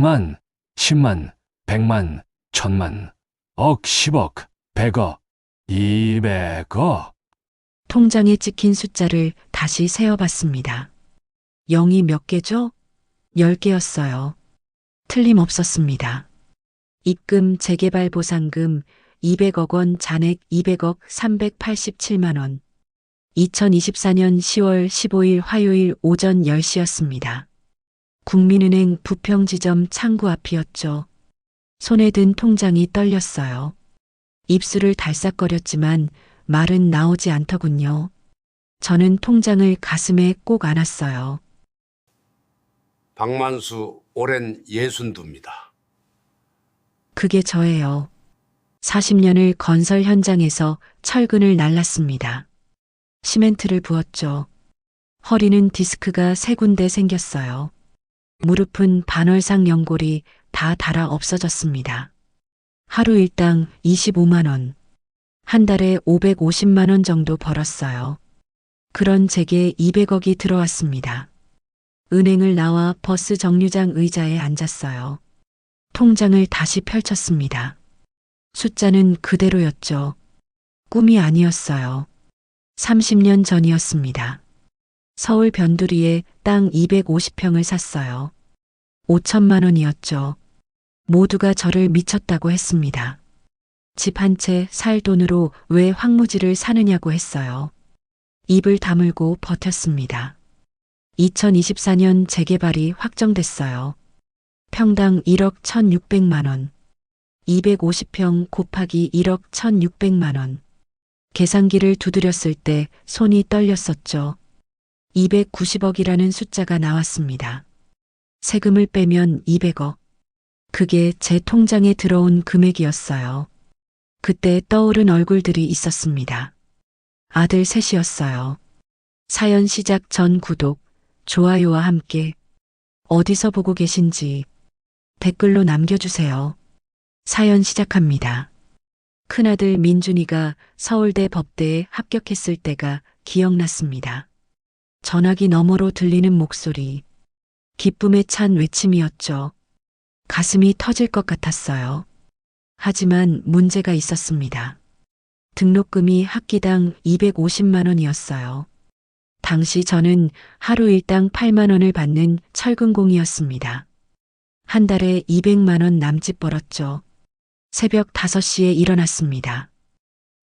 만, 10만, 100만, 1000만, 억, 10억, 100억, 200억. 통장에 찍힌 숫자를 다시 세어봤습니다. 0이 몇 개죠? 10개였어요. 틀림없었습니다. 입금 재개발 보상금 200억 원, 잔액 200억 387만 원. 2024년 10월 15일 화요일 오전 10시였습니다. 국민은행 부평지점 창구 앞이었죠. 손에 든 통장이 떨렸어요. 입술을 달싹거렸지만 말은 나오지 않더군요. 저는 통장을 가슴에 꼭 안았어요. 박만수 오랜 62입니다. 그게 저예요. 40년을 건설 현장에서 철근을 날랐습니다. 시멘트를 부었죠. 허리는 디스크가 3군데 생겼어요. 무릎은 반월상 연골이 다 닳아 없어졌습니다. 하루 일당 25만 원. 한 달에 550만 원 정도 벌었어요. 그런 제게 200억이 들어왔습니다. 은행을 나와 버스 정류장 의자에 앉았어요. 통장을 다시 펼쳤습니다. 숫자는 그대로였죠. 꿈이 아니었어요. 30년 전이었습니다. 서울 변두리에 땅 250평을 샀어요. 5천만 원이었죠. 모두가 저를 미쳤다고 했습니다. 집 한 채 살 돈으로 왜 황무지를 사느냐고 했어요. 입을 다물고 버텼습니다. 2024년 재개발이 확정됐어요. 평당 1억 1,600만 원. 250평 곱하기 1억 1,600만 원. 계산기를 두드렸을 때 손이 떨렸었죠. 290억이라는 숫자가 나왔습니다. 세금을 빼면 200억. 그게 제 통장에 들어온 금액이었어요. 그때 떠오른 얼굴들이 있었습니다. 아들 셋이었어요. 사연 시작 전 구독, 좋아요와 함께 어디서 보고 계신지 댓글로 남겨주세요. 사연 시작합니다. 큰아들 민준이가 서울대 법대에 합격했을 때가 기억났습니다. 전화기 너머로 들리는 목소리, 기쁨에 찬 외침이었죠. 가슴이 터질 것 같았어요. 하지만 문제가 있었습니다. 등록금이 학기당 250만 원이었어요. 당시 저는 하루 일당 8만 원을 받는 철근공이었습니다. 한 달에 200만 원 남짓 벌었죠. 새벽 5시에 일어났습니다.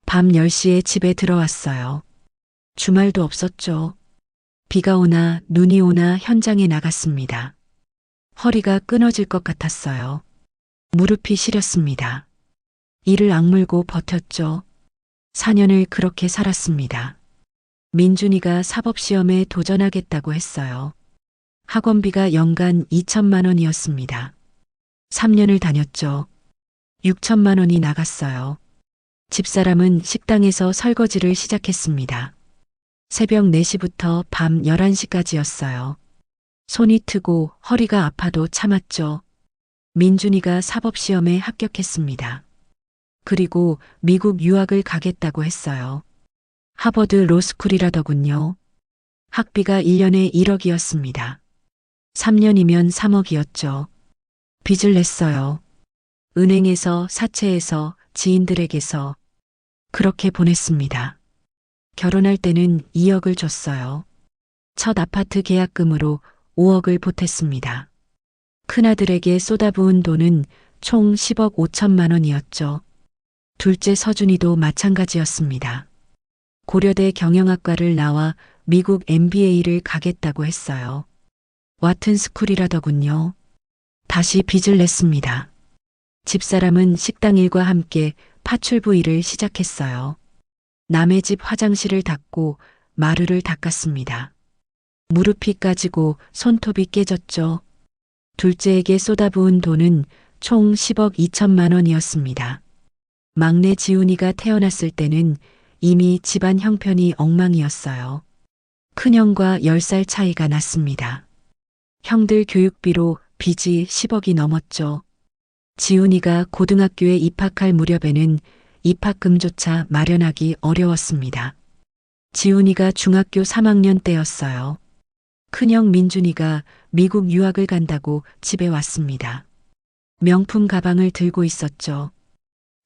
밤 10시에 집에 들어왔어요. 주말도 없었죠. 비가 오나 눈이 오나 현장에 나갔습니다. 허리가 끊어질 것 같았어요. 무릎이 시렸습니다. 이를 악물고 버텼죠. 4년을 그렇게 살았습니다. 민준이가 사법시험에 도전하겠다고 했어요. 학원비가 연간 2천만 원이었습니다. 3년을 다녔죠. 6천만 원이 나갔어요. 집사람은 식당에서 설거지를 시작했습니다. 새벽 4시부터 밤 11시까지였어요. 손이 트고 허리가 아파도 참았죠. 민준이가 사법시험에 합격했습니다. 그리고 미국 유학을 가겠다고 했어요. 하버드 로스쿨이라더군요. 학비가 1년에 1억이었습니다. 3년이면 3억이었죠. 빚을 냈어요. 은행에서, 사채에서, 지인들에게서 그렇게 보냈습니다. 결혼할 때는 2억을 줬어요. 첫 아파트 계약금으로 5억을 보탰습니다. 큰아들에게 쏟아부은 돈은 총 10억 5천만 원이었죠. 둘째 서준이도 마찬가지였습니다. 고려대 경영학과를 나와 미국 MBA를 가겠다고 했어요. 와튼 스쿨이라더군요. 다시 빚을 냈습니다. 집사람은 식당 일과 함께 파출부 일을 시작했어요. 남의 집 화장실을 닦고 마루를 닦았습니다. 무릎이 까지고 손톱이 깨졌죠. 둘째에게 쏟아부은 돈은 총 10억 2천만 원이었습니다. 막내 지훈이가 태어났을 때는 이미 집안 형편이 엉망이었어요. 큰형과 10살 차이가 났습니다. 형들 교육비로 빚이 10억이 넘었죠. 지훈이가 고등학교에 입학할 무렵에는 입학금조차 마련하기 어려웠습니다. 지훈이가 중학교 3학년 때였어요. 큰형 민준이가 미국 유학을 간다고 집에 왔습니다. 명품 가방을 들고 있었죠.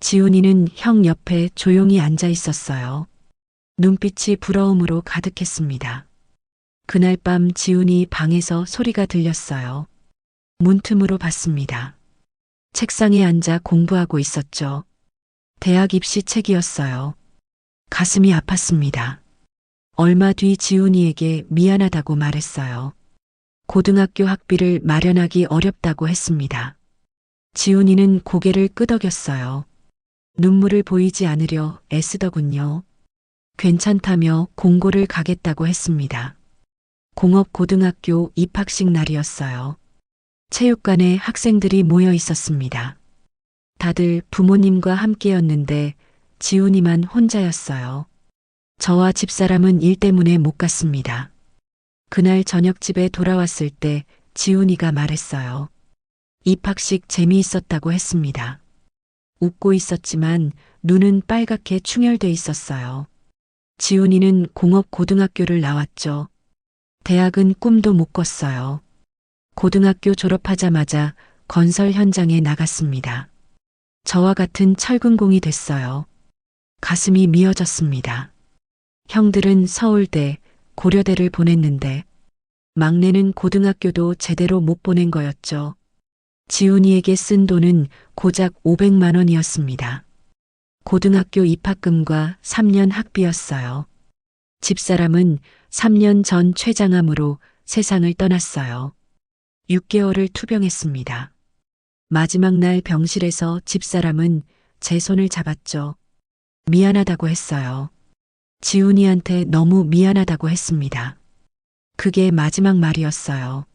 지훈이는 형 옆에 조용히 앉아 있었어요. 눈빛이 부러움으로 가득했습니다. 그날 밤 지훈이 방에서 소리가 들렸어요. 문틈으로 봤습니다. 책상에 앉아 공부하고 있었죠. 대학 입시 책이었어요. 가슴이 아팠습니다. 얼마 뒤 지훈이에게 미안하다고 말했어요. 고등학교 학비를 마련하기 어렵다고 했습니다. 지훈이는 고개를 끄덕였어요. 눈물을 보이지 않으려 애쓰더군요. 괜찮다며 공고를 가겠다고 했습니다. 공업고등학교 입학식 날이었어요. 체육관에 학생들이 모여 있었습니다. 다들 부모님과 함께였는데 지훈이만 혼자였어요. 저와 집사람은 일 때문에 못 갔습니다. 그날 저녁 집에 돌아왔을 때 지훈이가 말했어요. 입학식 재미있었다고 했습니다. 웃고 있었지만 눈은 빨갛게 충혈돼 있었어요. 지훈이는 공업고등학교를 나왔죠. 대학은 꿈도 못 꿨어요. 고등학교 졸업하자마자 건설 현장에 나갔습니다. 저와 같은 철근공이 됐어요. 가슴이 미어졌습니다. 형들은 서울대, 고려대를 보냈는데 막내는 고등학교도 제대로 못 보낸 거였죠. 지훈이에게 쓴 돈은 고작 500만 원이었습니다. 고등학교 입학금과 3년 학비였어요. 집사람은 3년 전 췌장암으로 세상을 떠났어요. 6개월을 투병했습니다. 마지막 날 병실에서 집사람은 제 손을 잡았죠. 미안하다고 했어요. 지훈이한테 너무 미안하다고 했습니다. 그게 마지막 말이었어요.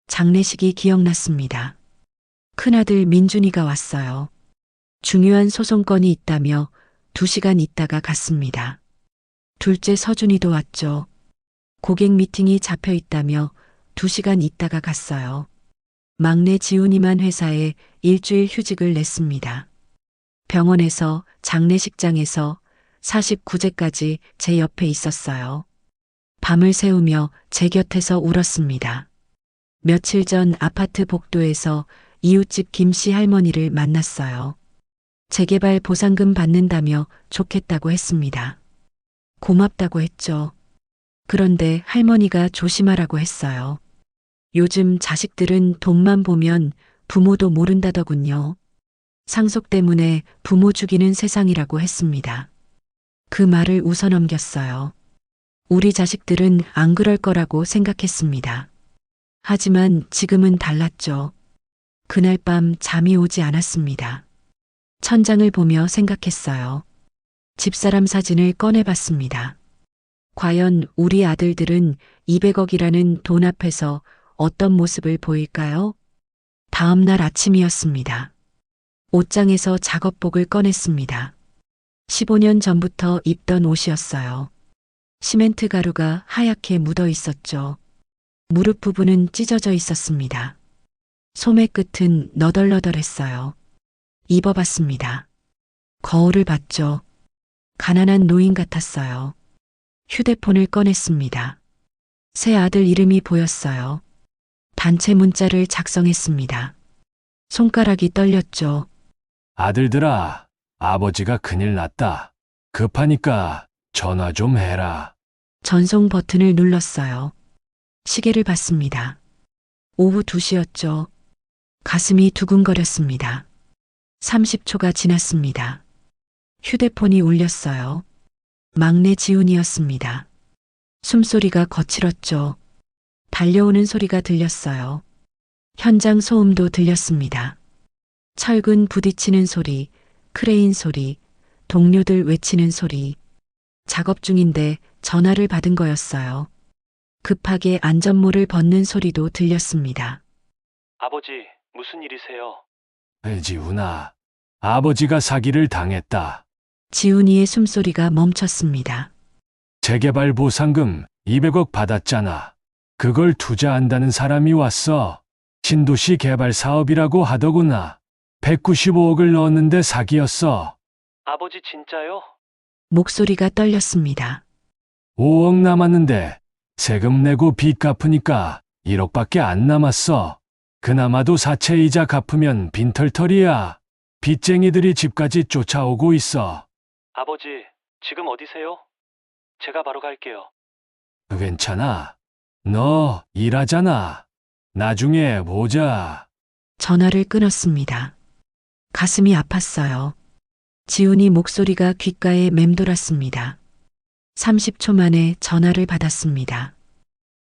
장례식이 기억났습니다. 큰아들 민준이가 왔어요. 중요한 소송건이 있다며 2시간 있다가 갔습니다. 둘째 서준이도 왔죠. 고객 미팅이 잡혀 있다며 2시간 있다가 갔어요. 막내 지훈이만 회사에 일주일 휴직을 냈습니다. 병원에서, 장례식장에서 49제까지 제 옆에 있었어요. 밤을 새우며 제 곁에서 울었습니다. 며칠 전 아파트 복도에서 이웃집 김씨 할머니를 만났어요. 재개발 보상금 받는다며 좋겠다고 했습니다. 고맙다고 했죠. 그런데 할머니가 조심하라고 했어요. 요즘 자식들은 돈만 보면 부모도 모른다더군요. 상속 때문에 부모 죽이는 세상이라고 했습니다. 그 말을 웃어넘겼어요. 우리 자식들은 안 그럴 거라고 생각했습니다. 하지만 지금은 달랐죠. 그날 밤 잠이 오지 않았습니다. 천장을 보며 생각했어요. 집사람 사진을 꺼내봤습니다. 과연 우리 아들들은 200억이라는 돈 앞에서 어떤 모습을 보일까요? 다음 날 아침이었습니다. 옷장에서 작업복을 꺼냈습니다. 15년 전부터 입던 옷이었어요. 시멘트 가루가 하얗게 묻어 있었죠. 무릎 부분은 찢어져 있었습니다. 소매 끝은 너덜너덜했어요. 입어봤습니다. 거울을 봤죠. 가난한 노인 같았어요. 휴대폰을 꺼냈습니다. 새 아들 이름이 보였어요. 단체 문자를 작성했습니다. 손가락이 떨렸죠. 아들들아, 아버지가 큰일 났다. 급하니까 전화 좀 해라. 전송 버튼을 눌렀어요. 시계를 봤습니다. 오후 2시였죠. 가슴이 두근거렸습니다. 30초가 지났습니다. 휴대폰이 울렸어요. 막내 지훈이었습니다. 숨소리가 거칠었죠. 달려오는 소리가 들렸어요. 현장 소음도 들렸습니다. 철근 부딪히는 소리, 크레인 소리, 동료들 외치는 소리. 작업 중인데 전화를 받은 거였어요. 급하게 안전모를 벗는 소리도 들렸습니다. 아버지, 무슨 일이세요? 지훈아, 아버지가 사기를 당했다. 지훈이의 숨소리가 멈췄습니다. 재개발 보상금 200억 받았잖아. 그걸 투자한다는 사람이 왔어. 신도시 개발 사업이라고 하더구나. 195억을 넣었는데 사기였어. 아버지 진짜요? 목소리가 떨렸습니다. 5억 남았는데 세금 내고 빚 갚으니까 1억밖에 안 남았어. 그나마도 사채이자 갚으면 빈털털이야. 빚쟁이들이 집까지 쫓아오고 있어. 아버지, 지금 어디세요? 제가 바로 갈게요. 괜찮아. 너 일하잖아. 나중에 보자. 전화를 끊었습니다. 가슴이 아팠어요. 지훈이 목소리가 귓가에 맴돌았습니다. 30초 만에 전화를 받았습니다.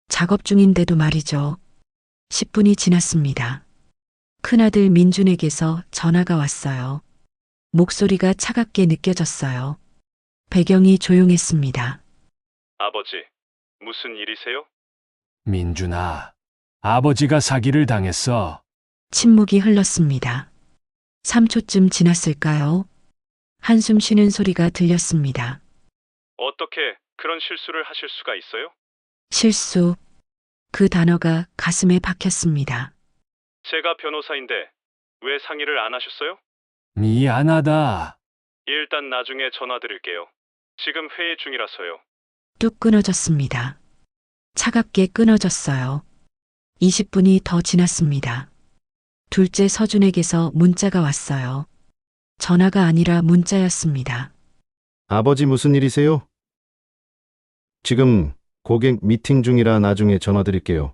작업 중인데도 말이죠. 10분이 지났습니다. 큰아들 민준에게서 전화가 왔어요. 목소리가 차갑게 느껴졌어요. 배경이 조용했습니다. 아버지, 무슨 일이세요? 민준아, 아버지가 사기를 당했어. 침묵이 흘렀습니다. 3초쯤 지났을까요? 한숨 쉬는 소리가 들렸습니다. 어떻게 그런 실수를 하실 수가 있어요? 실수. 그 단어가 가슴에 박혔습니다. 제가 변호사인데 왜 상의를 안 하셨어요? 미안하다. 일단 나중에 전화 드릴게요. 지금 회의 중이라서요. 뚝 끊어졌습니다. 차갑게 끊어졌어요. 20분이 더 지났습니다. 둘째 서준에게서 문자가 왔어요. 전화가 아니라 문자였습니다. 아버지 무슨 일이세요? 지금 고객 미팅 중이라 나중에 전화 드릴게요.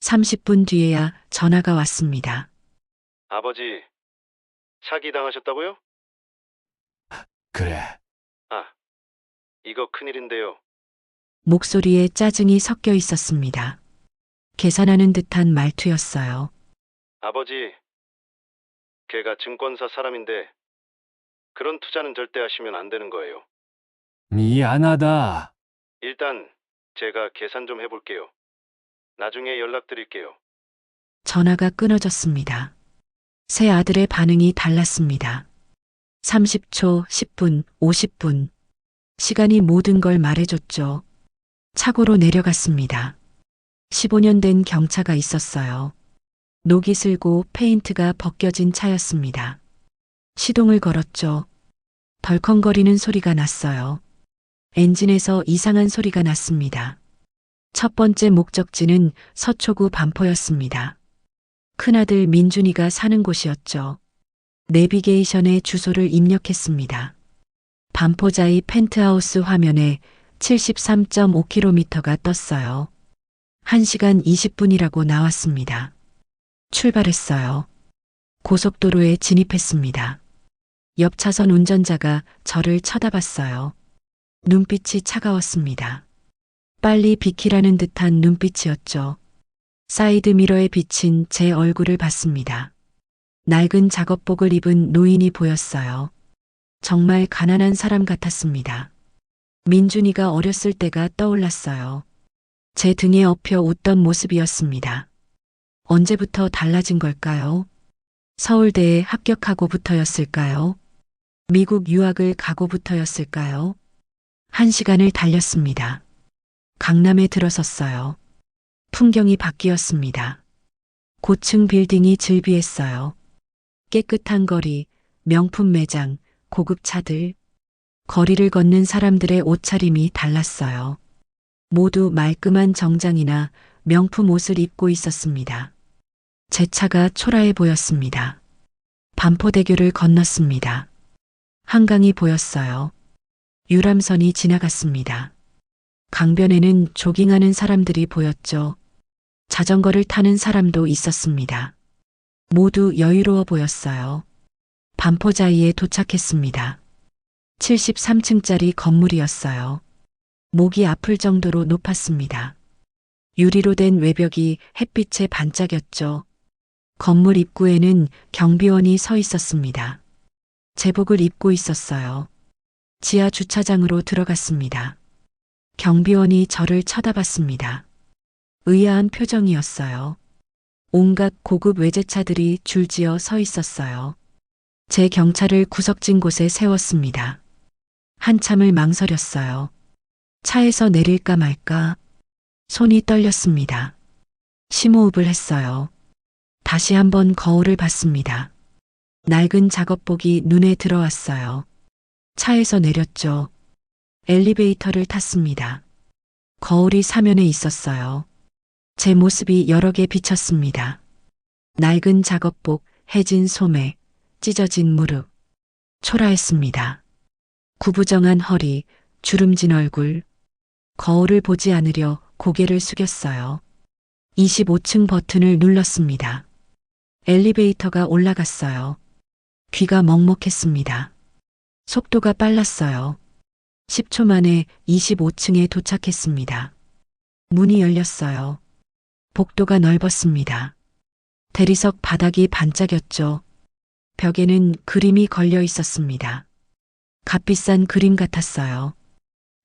30분 뒤에야 전화가 왔습니다. 아버지, 사기 당하셨다고요? 그래. 이거 큰일인데요. 목소리에 짜증이 섞여 있었습니다. 계산하는 듯한 말투였어요. 아버지, 걔가 증권사 사람인데 그런 투자는 절대 하시면 안 되는 거예요. 미안하다. 일단 제가 계산 좀 해볼게요. 나중에 연락드릴게요. 전화가 끊어졌습니다. 새 아들의 반응이 달랐습니다. 30초, 10분, 50분. 시간이 모든 걸 말해줬죠. 차고로 내려갔습니다. 15년 된 경차가 있었어요. 녹이 슬고 페인트가 벗겨진 차였습니다. 시동을 걸었죠. 덜컹거리는 소리가 났어요. 엔진에서 이상한 소리가 났습니다. 첫 번째 목적지는 서초구 반포였습니다. 큰아들 민준이가 사는 곳이었죠. 내비게이션에 주소를 입력했습니다. 반포자이 펜트하우스 화면에 73.5km가 떴어요. 1시간 20분이라고 나왔습니다. 출발했어요. 고속도로에 진입했습니다. 옆 차선 운전자가 저를 쳐다봤어요. 눈빛이 차가웠습니다. 빨리 비키라는 듯한 눈빛이었죠. 사이드미러에 비친 제 얼굴을 봤습니다. 낡은 작업복을 입은 노인이 보였어요. 정말 가난한 사람 같았습니다. 민준이가 어렸을 때가 떠올랐어요. 제 등에 엎여 웃던 모습이었습니다. 언제부터 달라진 걸까요? 서울대에 합격하고부터였을까요? 미국 유학을 가고부터였을까요? 1시간을 달렸습니다. 강남에 들어섰어요. 풍경이 바뀌었습니다. 고층 빌딩이 즐비했어요. 깨끗한 거리, 명품 매장, 고급 차들. 거리를 걷는 사람들의 옷차림이 달랐어요. 모두 말끔한 정장이나 명품 옷을 입고 있었습니다. 제 차가 초라해 보였습니다. 반포대교를 건넜습니다. 한강이 보였어요. 유람선이 지나갔습니다. 강변에는 조깅하는 사람들이 보였죠. 자전거를 타는 사람도 있었습니다. 모두 여유로워 보였어요. 반포자이에 도착했습니다. 73층짜리 건물이었어요. 목이 아플 정도로 높았습니다. 유리로 된 외벽이 햇빛에 반짝였죠. 건물 입구에는 경비원이 서 있었습니다. 제복을 입고 있었어요. 지하 주차장으로 들어갔습니다. 경비원이 저를 쳐다봤습니다. 의아한 표정이었어요. 온갖 고급 외제차들이 줄지어 서 있었어요. 제 경차를 구석진 곳에 세웠습니다. 한참을 망설였어요. 차에서 내릴까 말까. 손이 떨렸습니다. 심호흡을 했어요. 다시 한번 거울을 봤습니다. 낡은 작업복이 눈에 들어왔어요. 차에서 내렸죠. 엘리베이터를 탔습니다. 거울이 사면에 있었어요. 제 모습이 여러 개 비쳤습니다. 낡은 작업복, 해진 소매, 찢어진 무릎. 초라했습니다. 구부정한 허리, 주름진 얼굴. 거울을 보지 않으려 고개를 숙였어요. 25층 버튼을 눌렀습니다. 엘리베이터가 올라갔어요. 귀가 먹먹했습니다. 속도가 빨랐어요. 10초 만에 25층에 도착했습니다. 문이 열렸어요. 복도가 넓었습니다. 대리석 바닥이 반짝였죠. 벽에는 그림이 걸려 있었습니다. 값비싼 그림 같았어요.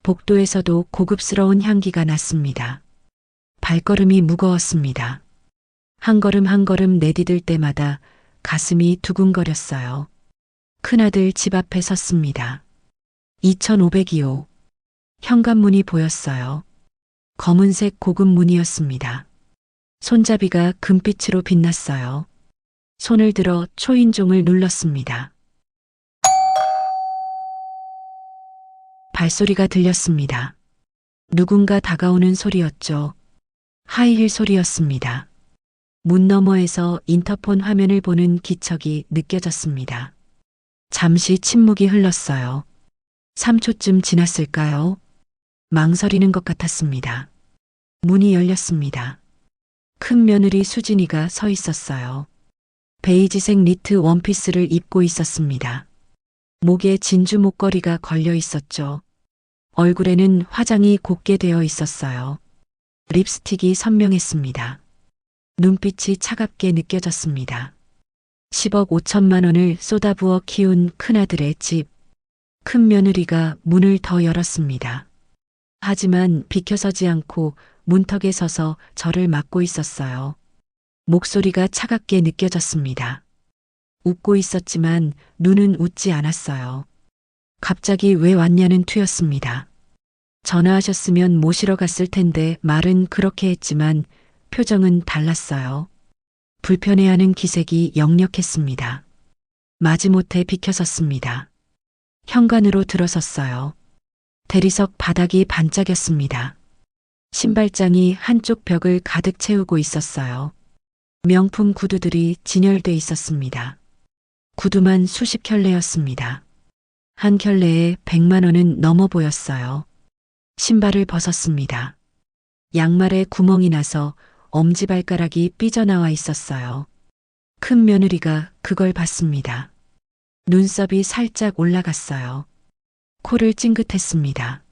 복도에서도 고급스러운 향기가 났습니다. 발걸음이 무거웠습니다. 한 걸음 한 걸음 내디딜 때마다 가슴이 두근거렸어요. 큰아들 집 앞에 섰습니다. 2502호. 현관문이 보였어요. 검은색 고급 문이었습니다. 손잡이가 금빛으로 빛났어요. 손을 들어 초인종을 눌렀습니다. 발소리가 들렸습니다. 누군가 다가오는 소리였죠. 하이힐 소리였습니다. 문 너머에서 인터폰 화면을 보는 기척이 느껴졌습니다. 잠시 침묵이 흘렀어요. 3초쯤 지났을까요? 망설이는 것 같았습니다. 문이 열렸습니다. 큰 며느리 수진이가 서 있었어요. 베이지색 니트 원피스를 입고 있었습니다. 목에 진주 목걸이가 걸려 있었죠. 얼굴에는 화장이 곱게 되어 있었어요. 립스틱이 선명했습니다. 눈빛이 차갑게 느껴졌습니다. 10억 5천만 원을 쏟아부어 키운 큰아들의 집. 큰 며느리가 문을 더 열었습니다. 하지만 비켜서지 않고 문턱에 서서 저를 막고 있었어요. 목소리가 차갑게 느껴졌습니다. 웃고 있었지만 눈은 웃지 않았어요. 갑자기 왜 왔냐는 투였습니다. 전화하셨으면 모시러 갔을 텐데 말은 그렇게 했지만 표정은 달랐어요. 불편해하는 기색이 역력했습니다. 마지못해 비켜섰습니다. 현관으로 들어섰어요. 대리석 바닥이 반짝였습니다. 신발장이 한쪽 벽을 가득 채우고 있었어요. 명품 구두들이 진열돼 있었습니다. 구두만 수십 켤레였습니다. 한 켤레에 100만 원은 넘어 보였어요. 신발을 벗었습니다. 양말에 구멍이 나서 엄지발가락이 삐져나와 있었어요. 큰 며느리가 그걸 봤습니다. 눈썹이 살짝 올라갔어요. 코를 찡긋했습니다.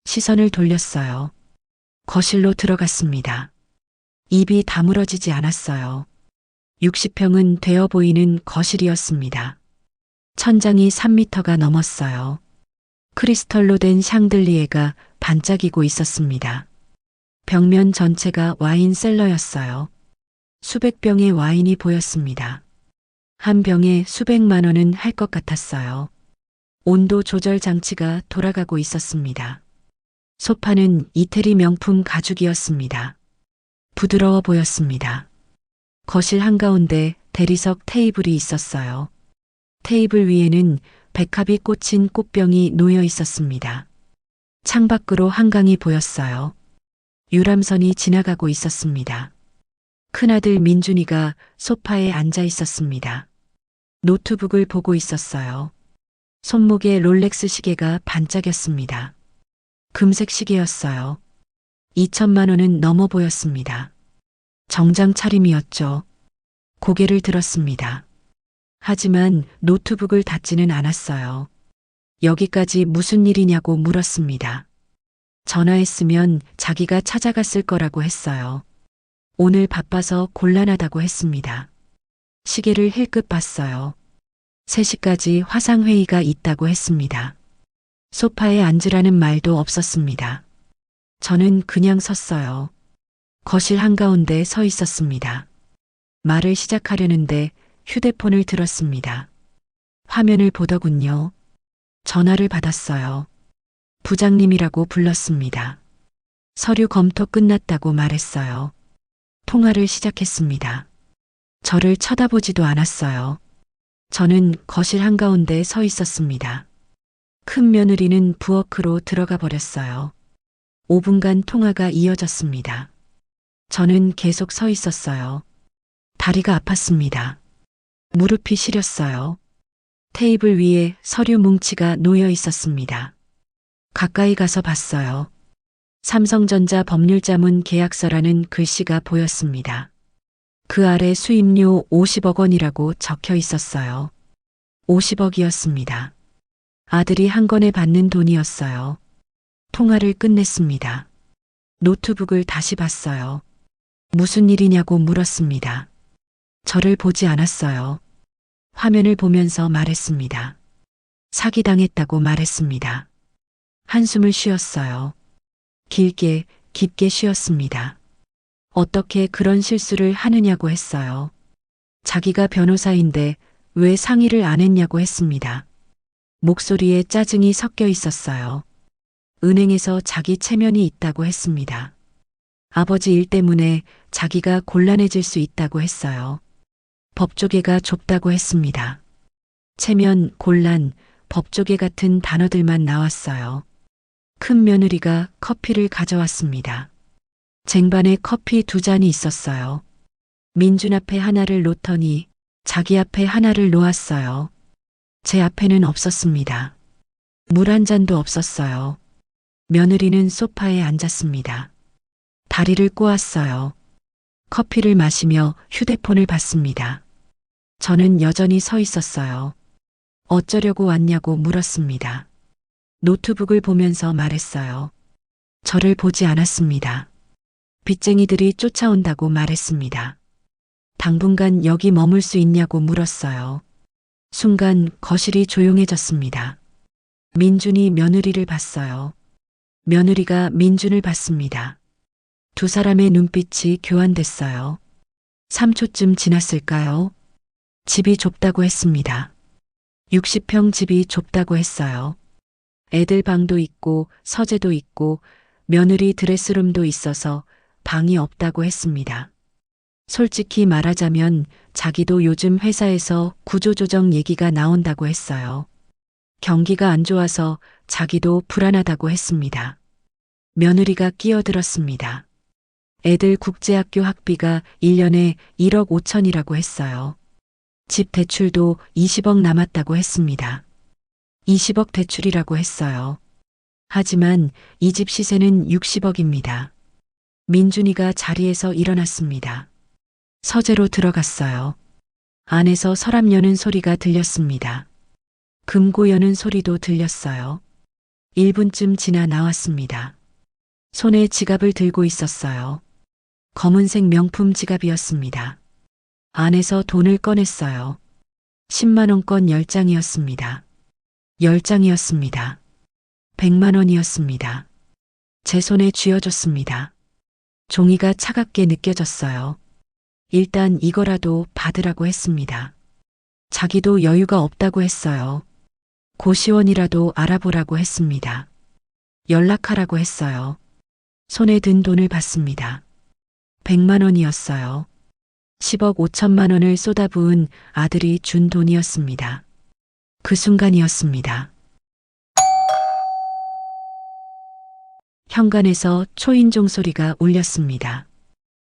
시선을 돌렸어요. 거실로 들어갔습니다. 입이 다물어지지 않았어요. 60평은 되어 보이는 거실이었습니다. 천장이 3미터가 넘었어요. 크리스털로 된 샹들리에가 반짝이고 있었습니다. 벽면 전체가 와인 셀러였어요. 수백 병의 와인이 보였습니다. 한 병에 수백만 원은 할 것 같았어요. 온도 조절 장치가 돌아가고 있었습니다. 소파는 이태리 명품 가죽이었습니다. 부드러워 보였습니다. 거실 한가운데 대리석 테이블이 있었어요. 테이블 위에는 백합이 꽂힌 꽃병이 놓여 있었습니다. 창밖으로 한강이 보였어요. 유람선이 지나가고 있었습니다. 큰아들 민준이가 소파에 앉아 있었습니다. 노트북을 보고 있었어요. 손목에 롤렉스 시계가 반짝였습니다. 금색 시계였어요. 2천만 원은 넘어 보였습니다. 정장 차림이었죠. 고개를 들었습니다. 하지만 노트북을 닫지는 않았어요. 여기까지 무슨 일이냐고 물었습니다. 전화했으면 자기가 찾아갔을 거라고 했어요. 오늘 바빠서 곤란하다고 했습니다. 시계를 힐끗 봤어요. 3시까지 화상회의가 있다고 했습니다. 소파에 앉으라는 말도 없었습니다. 저는 그냥 섰어요. 거실 한가운데 서 있었습니다. 말을 시작하려는데 휴대폰을 들었습니다. 화면을 보더군요. 전화를 받았어요. 부장님이라고 불렀습니다. 서류 검토 끝났다고 말했어요. 통화를 시작했습니다. 저를 쳐다보지도 않았어요. 저는 거실 한가운데 서 있었습니다. 큰 며느리는 부엌으로 들어가 버렸어요. 5분간 통화가 이어졌습니다. 저는 계속 서 있었어요. 다리가 아팠습니다. 무릎이 시렸어요. 테이블 위에 서류 뭉치가 놓여 있었습니다. 가까이 가서 봤어요. 삼성전자 법률자문 계약서라는 글씨가 보였습니다. 그 아래 수임료 50억 원이라고 적혀 있었어요. 50억이었습니다. 아들이 한 건에 받는 돈이었어요. 통화를 끝냈습니다. 노트북을 다시 봤어요. 무슨 일이냐고 물었습니다. 저를 보지 않았어요. 화면을 보면서 말했습니다. 사기당했다고 말했습니다. 한숨을 쉬었어요. 길게, 깊게 쉬었습니다. 어떻게 그런 실수를 하느냐고 했어요. 자기가 변호사인데 왜 상의를 안 했냐고 했습니다. 목소리에 짜증이 섞여 있었어요. 은행에서 자기 체면이 있다고 했습니다. 아버지 일 때문에 자기가 곤란해질 수 있다고 했어요. 법조계가 좁다고 했습니다. 체면, 곤란, 법조계 같은 단어들만 나왔어요. 큰 며느리가 커피를 가져왔습니다. 쟁반에 커피 2잔이 있었어요. 민준 앞에 하나를 놓더니 자기 앞에 하나를 놓았어요. 제 앞에는 없었습니다. 물 한 잔도 없었어요. 며느리는 소파에 앉았습니다. 다리를 꼬았어요. 커피를 마시며 휴대폰을 봤습니다. 저는 여전히 서 있었어요. 어쩌려고 왔냐고 물었습니다. 노트북을 보면서 말했어요. 저를 보지 않았습니다. 빚쟁이들이 쫓아온다고 말했습니다. 당분간 여기 머물 수 있냐고 물었어요. 순간 거실이 조용해졌습니다. 민준이 며느리를 봤어요. 며느리가 민준을 봤습니다. 두 사람의 눈빛이 교환됐어요. 3초쯤 지났을까요? 집이 좁다고 했습니다. 60평 집이 좁다고 했어요. 애들 방도 있고 서재도 있고 며느리 드레스룸도 있어서 방이 없다고 했습니다. 솔직히 말하자면 자기도 요즘 회사에서 구조조정 얘기가 나온다고 했어요. 경기가 안 좋아서 자기도 불안하다고 했습니다. 며느리가 끼어들었습니다. 애들 국제학교 학비가 1년에 1억 5천이라고 했어요. 집 대출도 20억 남았다고 했습니다. 20억 대출이라고 했어요. 하지만 이 집 시세는 60억입니다. 민준이가 자리에서 일어났습니다. 서재로 들어갔어요. 안에서 서랍 여는 소리가 들렸습니다. 금고 여는 소리도 들렸어요. 1분쯤 지나 나왔습니다. 손에 지갑을 들고 있었어요. 검은색 명품 지갑이었습니다. 안에서 돈을 꺼냈어요. 10만 원권 10장이었습니다. 10장이었습니다. 100만 원이었습니다. 제 손에 쥐어줬습니다. 종이가 차갑게 느껴졌어요. 일단 이거라도 받으라고 했습니다. 자기도 여유가 없다고 했어요. 고시원이라도 알아보라고 했습니다. 연락하라고 했어요. 손에 든 돈을 받습니다. 100만 원이었어요. 10억 5천만 원을 쏟아부은 아들이 준 돈이었습니다. 그 순간이었습니다. 현관에서 초인종 소리가 울렸습니다.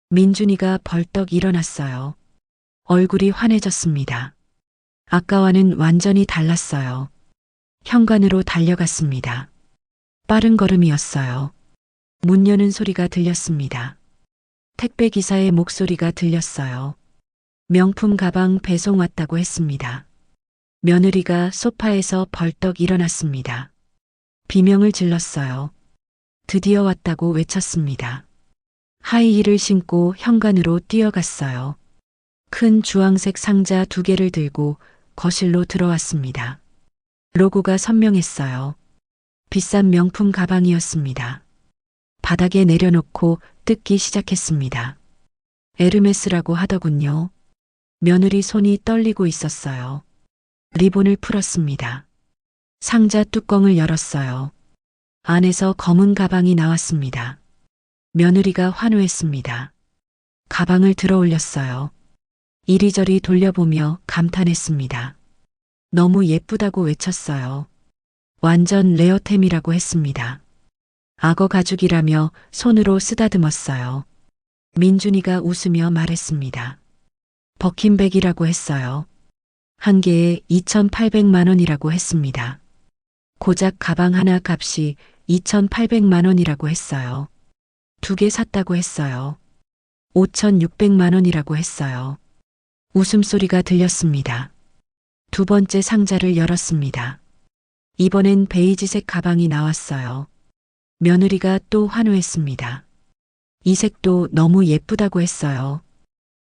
민준이가 벌떡 일어났어요. 얼굴이 환해졌습니다. 아까와는 완전히 달랐어요. 현관으로 달려갔습니다. 빠른 걸음이었어요. 문 여는 소리가 들렸습니다. 택배 기사의 목소리가 들렸어요. 명품 가방 배송 왔다고 했습니다. 며느리가 소파에서 벌떡 일어났습니다. 비명을 질렀어요. 드디어 왔다고 외쳤습니다. 하이힐을 신고 현관으로 뛰어갔어요. 큰 주황색 상자 2개를 들고 거실로 들어왔습니다. 로고가 선명했어요. 비싼 명품 가방이었습니다. 바닥에 내려놓고 뜯기 시작했습니다. 에르메스라고 하더군요. 며느리 손이 떨리고 있었어요. 리본을 풀었습니다. 상자 뚜껑을 열었어요. 안에서 검은 가방이 나왔습니다. 며느리가 환호했습니다. 가방을 들어 올렸어요. 이리저리 돌려보며 감탄했습니다. 너무 예쁘다고 외쳤어요. 완전 레어템이라고 했습니다. 악어 가죽이라며 손으로 쓰다듬었어요. 민준이가 웃으며 말했습니다. 버킨백이라고 했어요. 한 개에 2,800만 원이라고 했습니다. 고작 가방 하나 값이 2,800만 원이라고 했어요. 2개 샀다고 했어요. 5,600만 원이라고 했어요. 웃음소리가 들렸습니다. 두 번째 상자를 열었습니다. 이번엔 베이지색 가방이 나왔어요. 며느리가 또 환호했습니다. 이 색도 너무 예쁘다고 했어요.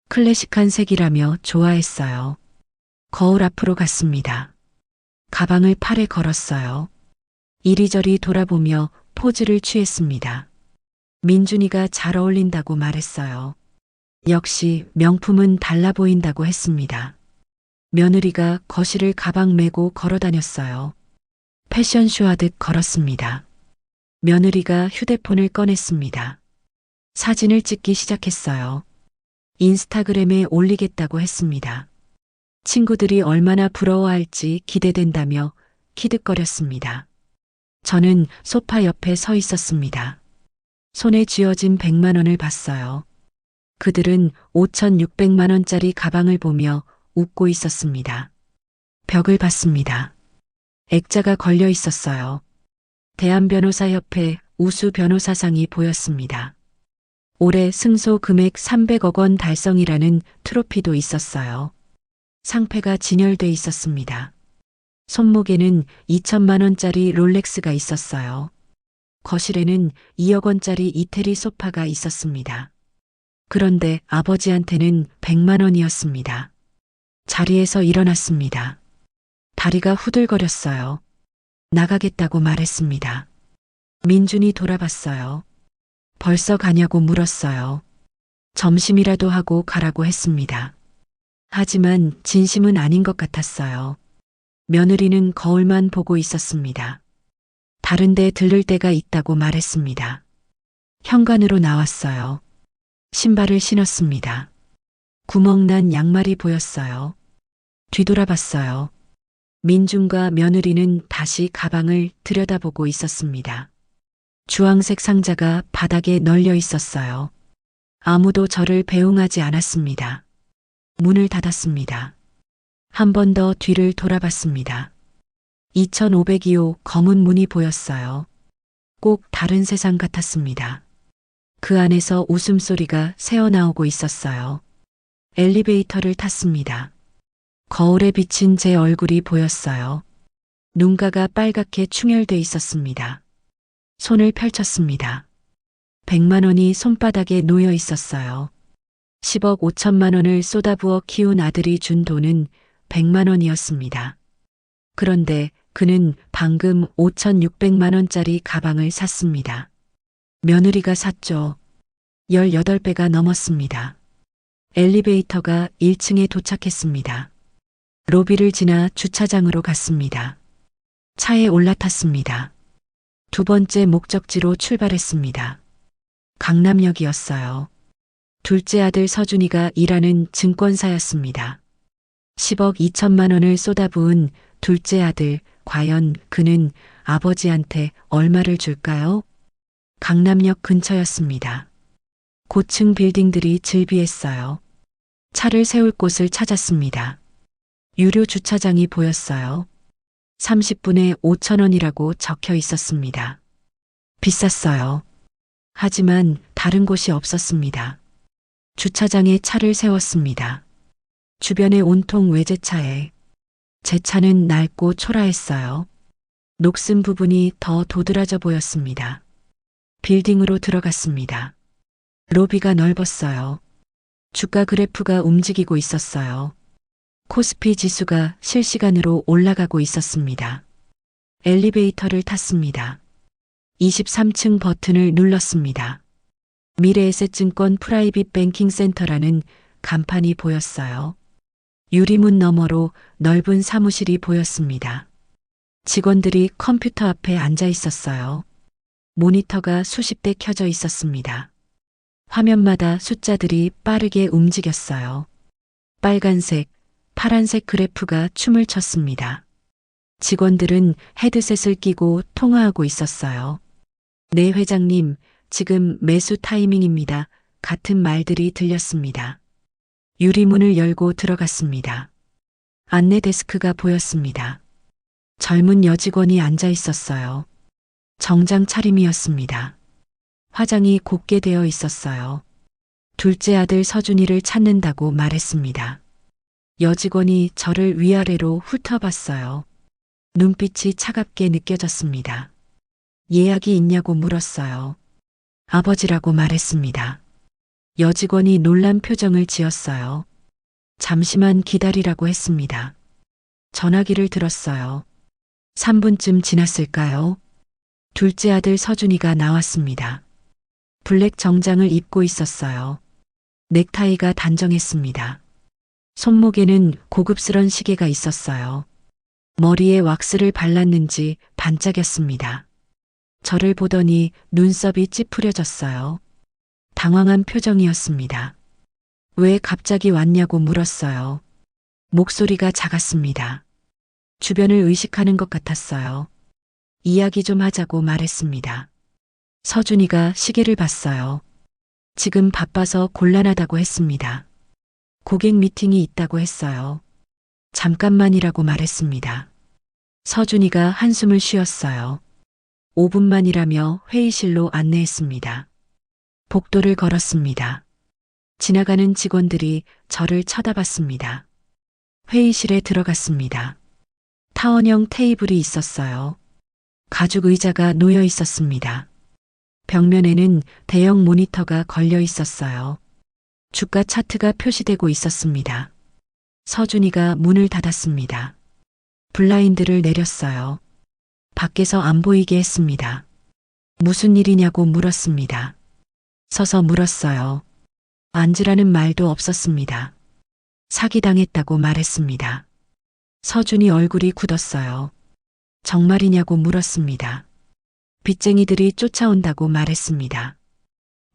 클래식한 색이라며 좋아했어요. 거울 앞으로 갔습니다. 가방을 팔에 걸었어요. 이리저리 돌아보며 포즈를 취했습니다. 민준이가 잘 어울린다고 말했어요. 역시 명품은 달라 보인다고 했습니다. 며느리가 거실을 가방 메고 걸어 다녔어요. 패션쇼 하듯 걸었습니다. 며느리가 휴대폰을 꺼냈습니다. 사진을 찍기 시작했어요. 인스타그램에 올리겠다고 했습니다. 친구들이 얼마나 부러워할지 기대된다며 키득거렸습니다. 저는 소파 옆에 서 있었습니다. 손에 쥐어진 100만 원을 봤어요. 그들은 5,600만 원짜리 가방을 보며 웃고 있었습니다. 벽을 봤습니다. 액자가 걸려 있었어요. 대한변호사협회 우수 변호사상이 보였습니다. 올해 승소 금액 300억 원 달성이라는 트로피도 있었어요. 상패가 진열돼 있었습니다. 손목에는 2천만 원짜리 롤렉스가 있었어요. 거실에는 2억 원짜리 이태리 소파가 있었습니다. 그런데 아버지한테는 100만 원이었습니다. 자리에서 일어났습니다. 다리가 후들거렸어요. 나가겠다고 말했습니다. 민준이 돌아봤어요. 벌써 가냐고 물었어요. 점심이라도 하고 가라고 했습니다. 하지만 진심은 아닌 것 같았어요. 며느리는 거울만 보고 있었습니다. 다른 데 들를 데가 있다고 말했습니다. 현관으로 나왔어요. 신발을 신었습니다. 구멍난 양말이 보였어요. 뒤돌아봤어요. 민준과 며느리는 다시 가방을 들여다보고 있었습니다. 주황색 상자가 바닥에 널려 있었어요. 아무도 저를 배웅하지 않았습니다. 문을 닫았습니다. 한 번 더 뒤를 돌아봤습니다. 2,502호 검은 문이 보였어요. 꼭 다른 세상 같았습니다. 그 안에서 웃음소리가 새어나오고 있었어요. 엘리베이터를 탔습니다. 거울에 비친 제 얼굴이 보였어요. 눈가가 빨갛게 충혈돼 있었습니다. 손을 펼쳤습니다. 100만 원이 손바닥에 놓여 있었어요. 10억 5천만 원을 쏟아부어 키운 아들이 준 돈은 100만 원이었습니다. 그런데 그는 방금 5,600만 원짜리 가방을 샀습니다. 며느리가 샀죠. 18배가 넘었습니다. 엘리베이터가 1층에 도착했습니다. 로비를 지나 주차장으로 갔습니다. 차에 올라탔습니다. 두 번째 목적지로 출발했습니다. 강남역이었어요. 둘째 아들 서준이가 일하는 증권사였습니다. 10억 2천만 원을 쏟아부은 둘째 아들, 과연 그는 아버지한테 얼마를 줄까요? 강남역 근처였습니다. 고층 빌딩들이 즐비했어요. 차를 세울 곳을 찾았습니다. 유료 주차장이 보였어요. 30분에 5천 원이라고 적혀 있었습니다. 비쌌어요. 하지만 다른 곳이 없었습니다. 주차장에 차를 세웠습니다. 주변에 온통 외제차에 제 차는 낡고 초라했어요. 녹슨 부분이 더 도드라져 보였습니다. 빌딩으로 들어갔습니다. 로비가 넓었어요. 주가 그래프가 움직이고 있었어요. 코스피 지수가 실시간으로 올라가고 있었습니다. 엘리베이터를 탔습니다. 23층 버튼을 눌렀습니다. 미래에셋증권 프라이빗 뱅킹 센터라는 간판이 보였어요. 유리문 너머로 넓은 사무실이 보였습니다. 직원들이 컴퓨터 앞에 앉아 있었어요. 모니터가 수십 대 켜져 있었습니다. 화면마다 숫자들이 빠르게 움직였어요. 빨간색, 파란색 그래프가 춤을 췄습니다. 직원들은 헤드셋을 끼고 통화하고 있었어요. 네, 회장님, 지금 매수 타이밍입니다. 같은 말들이 들렸습니다. 유리문을 열고 들어갔습니다. 안내 데스크가 보였습니다. 젊은 여직원이 앉아 있었어요. 정장 차림이었습니다. 화장이 곱게 되어 있었어요. 둘째 아들 서준이를 찾는다고 말했습니다. 여직원이 저를 위아래로 훑어봤어요. 눈빛이 차갑게 느껴졌습니다. 예약이 있냐고 물었어요. 아버지라고 말했습니다. 여직원이 놀란 표정을 지었어요. 잠시만 기다리라고 했습니다. 전화기를 들었어요. 3분쯤 지났을까요? 둘째 아들 서준이가 나왔습니다. 블랙 정장을 입고 있었어요. 넥타이가 단정했습니다. 손목에는 고급스런 시계가 있었어요. 머리에 왁스를 발랐는지 반짝였습니다. 저를 보더니 눈썹이 찌푸려졌어요. 당황한 표정이었습니다. 왜 갑자기 왔냐고 물었어요. 목소리가 작았습니다. 주변을 의식하는 것 같았어요. 이야기 좀 하자고 말했습니다. 서준이가 시계를 봤어요. 지금 바빠서 곤란하다고 했습니다. 고객 미팅이 있다고 했어요. 잠깐만이라고 말했습니다. 서준이가 한숨을 쉬었어요. 5분만이라며 회의실로 안내했습니다. 복도를 걸었습니다. 지나가는 직원들이 저를 쳐다봤습니다. 회의실에 들어갔습니다. 타원형 테이블이 있었어요. 가죽 의자가 놓여 있었습니다. 벽면에는 대형 모니터가 걸려 있었어요. 주가 차트가 표시되고 있었습니다. 서준이가 문을 닫았습니다. 블라인드를 내렸어요. 밖에서 안 보이게 했습니다. 무슨 일이냐고 물었습니다. 서서 물었어요. 앉으라는 말도 없었습니다. 사기당했다고 말했습니다. 서준이 얼굴이 굳었어요. 정말이냐고 물었습니다. 빚쟁이들이 쫓아온다고 말했습니다.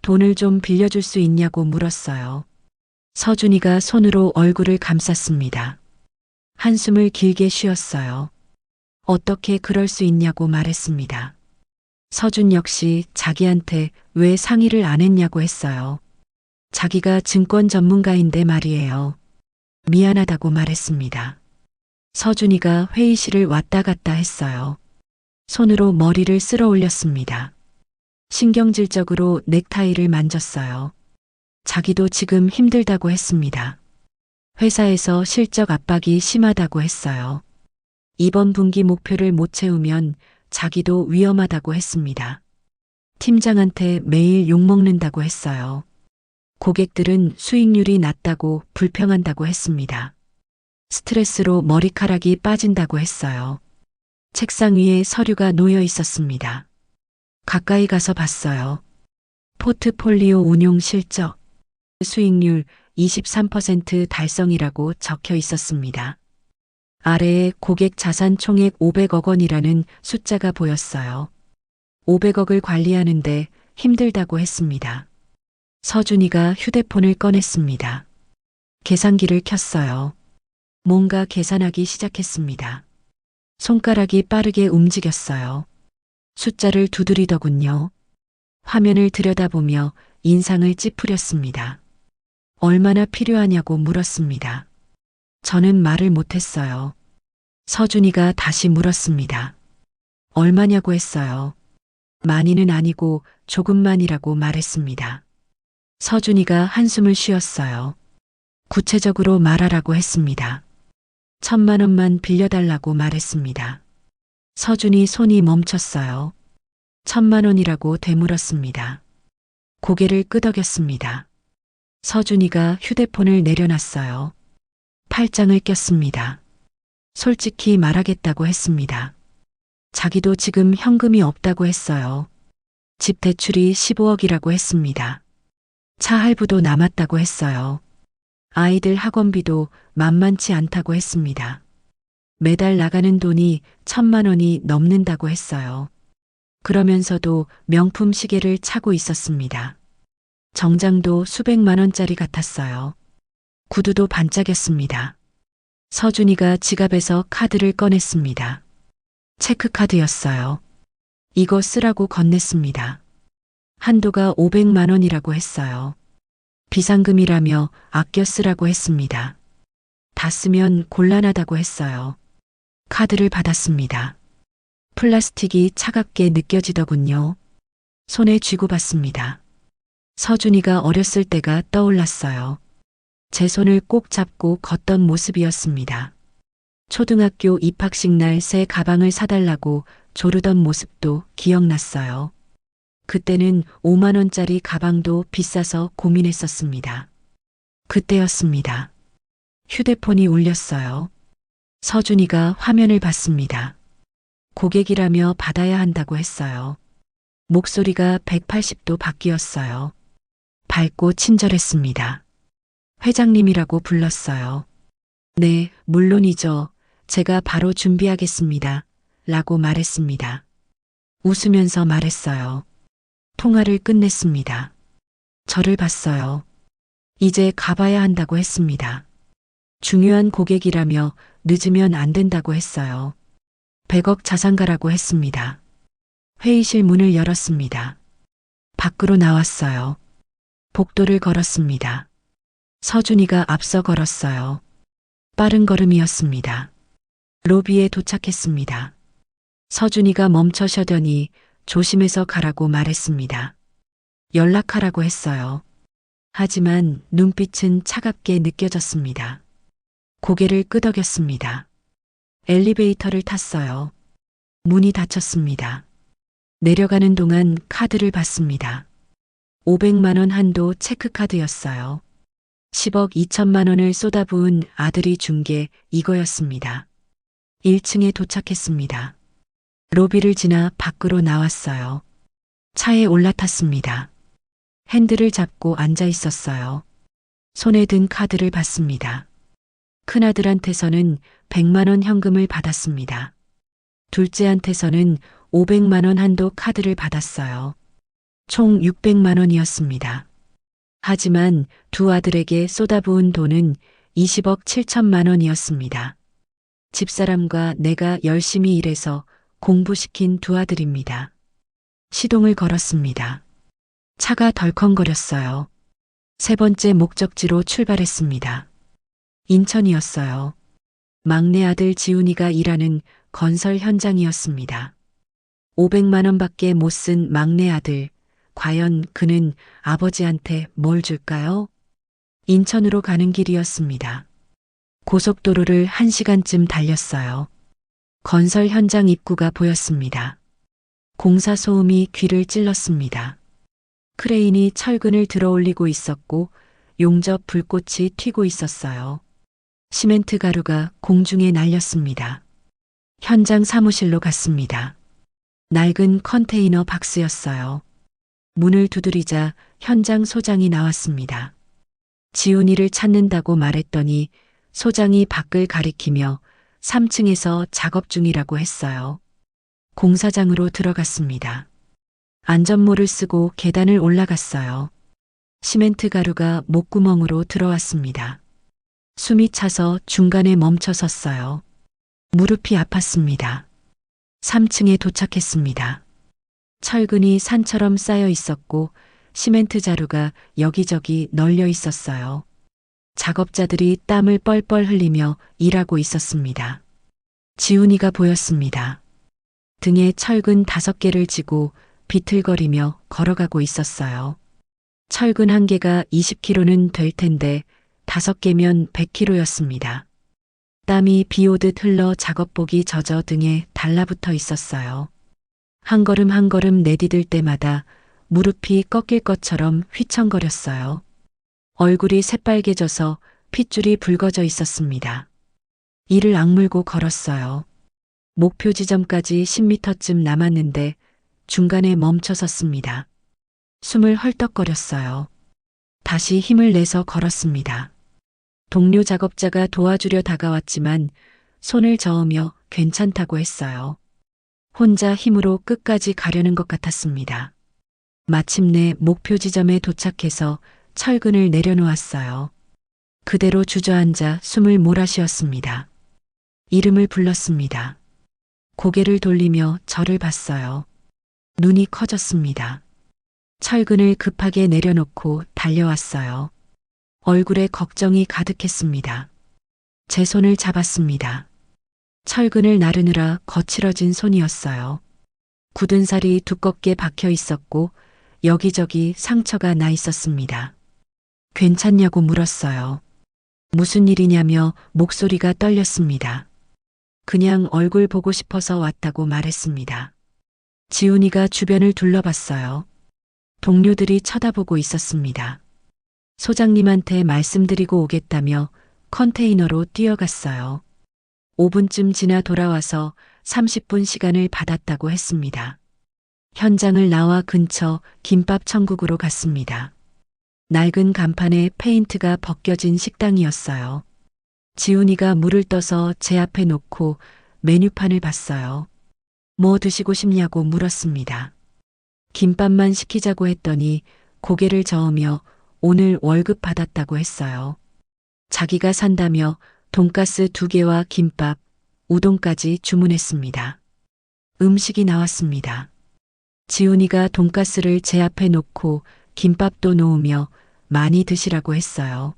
돈을 좀 빌려줄 수 있냐고 물었어요. 서준이가 손으로 얼굴을 감쌌습니다. 한숨을 길게 쉬었어요. 어떻게 그럴 수 있냐고 말했습니다. 서준 역시 자기한테 왜 상의를 안 했냐고 했어요. 자기가 증권 전문가인데 말이에요. 미안하다고 말했습니다. 서준이가 회의실을 왔다 갔다 했어요. 손으로 머리를 쓸어 올렸습니다. 신경질적으로 넥타이를 만졌어요. 자기도 지금 힘들다고 했습니다. 회사에서 실적 압박이 심하다고 했어요. 이번 분기 목표를 못 채우면 자기도 위험하다고 했습니다. 팀장한테 매일 욕먹는다고 했어요. 고객들은 수익률이 낮다고 불평한다고 했습니다. 스트레스로 머리카락이 빠진다고 했어요. 책상 위에 서류가 놓여 있었습니다. 가까이 가서 봤어요. 포트폴리오 운용 실적, 수익률 23% 달성이라고 적혀 있었습니다. 아래에 고객 자산 총액 500억 원이라는 숫자가 보였어요. 500억을 관리하는데 힘들다고 했습니다. 서준이가 휴대폰을 꺼냈습니다. 계산기를 켰어요. 뭔가 계산하기 시작했습니다. 손가락이 빠르게 움직였어요. 숫자를 두드리더군요. 화면을 들여다보며 인상을 찌푸렸습니다. 얼마나 필요하냐고 물었습니다. 저는 말을 못했어요. 서준이가 다시 물었습니다. 얼마냐고 했어요. 많이는 아니고 조금만이라고 말했습니다. 서준이가 한숨을 쉬었어요. 구체적으로 말하라고 했습니다. 1,000만 원만 빌려달라고 말했습니다. 서준이 손이 멈췄어요. 1,000만 원이라고 되물었습니다. 고개를 끄덕였습니다. 서준이가 휴대폰을 내려놨어요. 팔짱을 꼈습니다. 솔직히 말하겠다고 했습니다. 자기도 지금 현금이 없다고 했어요. 집 대출이 15억이라고 했습니다. 차 할부도 남았다고 했어요. 아이들 학원비도 만만치 않다고 했습니다. 매달 나가는 돈이 1,000만 원이 넘는다고 했어요. 그러면서도 명품 시계를 차고 있었습니다. 정장도 수백만 원짜리 같았어요. 구두도 반짝였습니다. 서준이가 지갑에서 카드를 꺼냈습니다. 체크카드였어요. 이거 쓰라고 건넸습니다. 한도가 500만 원이라고 했어요. 비상금이라며 아껴 쓰라고 했습니다. 다 쓰면 곤란하다고 했어요. 카드를 받았습니다. 플라스틱이 차갑게 느껴지더군요. 손에 쥐고 봤습니다. 서준이가 어렸을 때가 떠올랐어요. 제 손을 꼭 잡고 걷던 모습이었습니다. 초등학교 입학식 날 새 가방을 사달라고 조르던 모습도 기억났어요. 그때는 5만 원짜리 가방도 비싸서 고민했었습니다. 그때였습니다. 휴대폰이 울렸어요. 서준이가 화면을 봤습니다. 고객이라며 받아야 한다고 했어요. 목소리가 180도 바뀌었어요. 밝고 친절했습니다. 회장님이라고 불렀어요. 네, 물론이죠. 제가 바로 준비하겠습니다. 라고 말했습니다. 웃으면서 말했어요. 통화를 끝냈습니다. 저를 봤어요. 이제 가봐야 한다고 했습니다. 중요한 고객이라며 늦으면 안 된다고 했어요. 100억 자산가라고 했습니다. 회의실 문을 열었습니다. 밖으로 나왔어요. 복도를 걸었습니다. 서준이가 앞서 걸었어요. 빠른 걸음이었습니다. 로비에 도착했습니다. 서준이가 멈춰 서더니 조심해서 가라고 말했습니다. 연락하라고 했어요. 하지만 눈빛은 차갑게 느껴졌습니다. 고개를 끄덕였습니다. 엘리베이터를 탔어요. 문이 닫혔습니다. 내려가는 동안 카드를 봤습니다. 500만 원 한도 체크카드였어요. 10억 2천만 원을 쏟아부은 아들이 준 게 이거였습니다. 1층에 도착했습니다. 로비를 지나 밖으로 나왔어요. 차에 올라탔습니다. 핸들을 잡고 앉아 있었어요. 손에 든 카드를 봤습니다. 큰아들한테서는 100만 원 현금을 받았습니다. 둘째한테서는 500만 원 한도 카드를 받았어요. 총 600만 원이었습니다. 하지만 두 아들에게 쏟아부은 돈은 20억 7천만 원이었습니다. 집사람과 내가 열심히 일해서 공부시킨 두 아들입니다. 시동을 걸었습니다. 차가 덜컹거렸어요. 세 번째 목적지로 출발했습니다. 인천이었어요. 막내 아들 지훈이가 일하는 건설 현장이었습니다. 500만 원밖에 못 쓴 막내 아들. 과연 그는 아버지한테 뭘 줄까요? 인천으로 가는 길이었습니다. 고속도로를 1시간쯤 달렸어요. 건설 현장 입구가 보였습니다. 공사 소음이 귀를 찔렀습니다. 크레인이 철근을 들어올리고 있었고 용접 불꽃이 튀고 있었어요. 시멘트 가루가 공중에 날렸습니다. 현장 사무실로 갔습니다. 낡은 컨테이너 박스였어요. 문을 두드리자 현장 소장이 나왔습니다. 지훈이를 찾는다고 말했더니 소장이 밖을 가리키며 3층에서 작업 중이라고 했어요. 공사장으로 들어갔습니다. 안전모를 쓰고 계단을 올라갔어요. 시멘트 가루가 목구멍으로 들어왔습니다. 숨이 차서 중간에 멈춰 섰어요. 무릎이 아팠습니다. 3층에 도착했습니다. 철근이 산처럼 쌓여 있었고 시멘트 자루가 여기저기 널려 있었어요. 작업자들이 땀을 뻘뻘 흘리며 일하고 있었습니다. 지훈이가 보였습니다. 등에 철근 5개를 지고 비틀거리며 걸어가고 있었어요. 철근 1개가 20kg는 될 텐데 5개면 100kg였습니다. 땀이 비 오듯 흘러 작업복이 젖어 등에 달라붙어 있었어요. 한 걸음 한 걸음 내디딜 때마다 무릎이 꺾일 것처럼 휘청거렸어요. 얼굴이 새빨개져서 핏줄이 붉어져 있었습니다. 이를 악물고 걸었어요. 목표 지점까지 10m쯤 남았는데 중간에 멈춰 섰습니다. 숨을 헐떡거렸어요. 다시 힘을 내서 걸었습니다. 동료 작업자가 도와주려 다가왔지만 손을 저으며 괜찮다고 했어요. 혼자 힘으로 끝까지 가려는 것 같았습니다. 마침내 목표 지점에 도착해서 철근을 내려놓았어요. 그대로 주저앉아 숨을 몰아쉬었습니다. 이름을 불렀습니다. 고개를 돌리며 저를 봤어요. 눈이 커졌습니다. 철근을 급하게 내려놓고 달려왔어요. 얼굴에 걱정이 가득했습니다. 제 손을 잡았습니다. 철근을 나르느라 거칠어진 손이었어요. 굳은 살이 두껍게 박혀 있었고 여기저기 상처가 나 있었습니다. 괜찮냐고 물었어요. 무슨 일이냐며 목소리가 떨렸습니다. 그냥 얼굴 보고 싶어서 왔다고 말했습니다. 지훈이가 주변을 둘러봤어요. 동료들이 쳐다보고 있었습니다. 소장님한테 말씀드리고 오겠다며 컨테이너로 뛰어갔어요. 5분쯤 지나 돌아와서 30분 시간을 받았다고 했습니다. 현장을 나와 근처 김밥 천국으로 갔습니다. 낡은 간판에 페인트가 벗겨진 식당이었어요. 지훈이가 물을 떠서 제 앞에 놓고 메뉴판을 봤어요. 뭐 드시고 싶냐고 물었습니다. 김밥만 시키자고 했더니 고개를 저으며 오늘 월급 받았다고 했어요. 자기가 산다며 돈가스 2개와 김밥, 우동까지 주문했습니다. 음식이 나왔습니다. 지훈이가 돈가스를 제 앞에 놓고 김밥도 놓으며 많이 드시라고 했어요.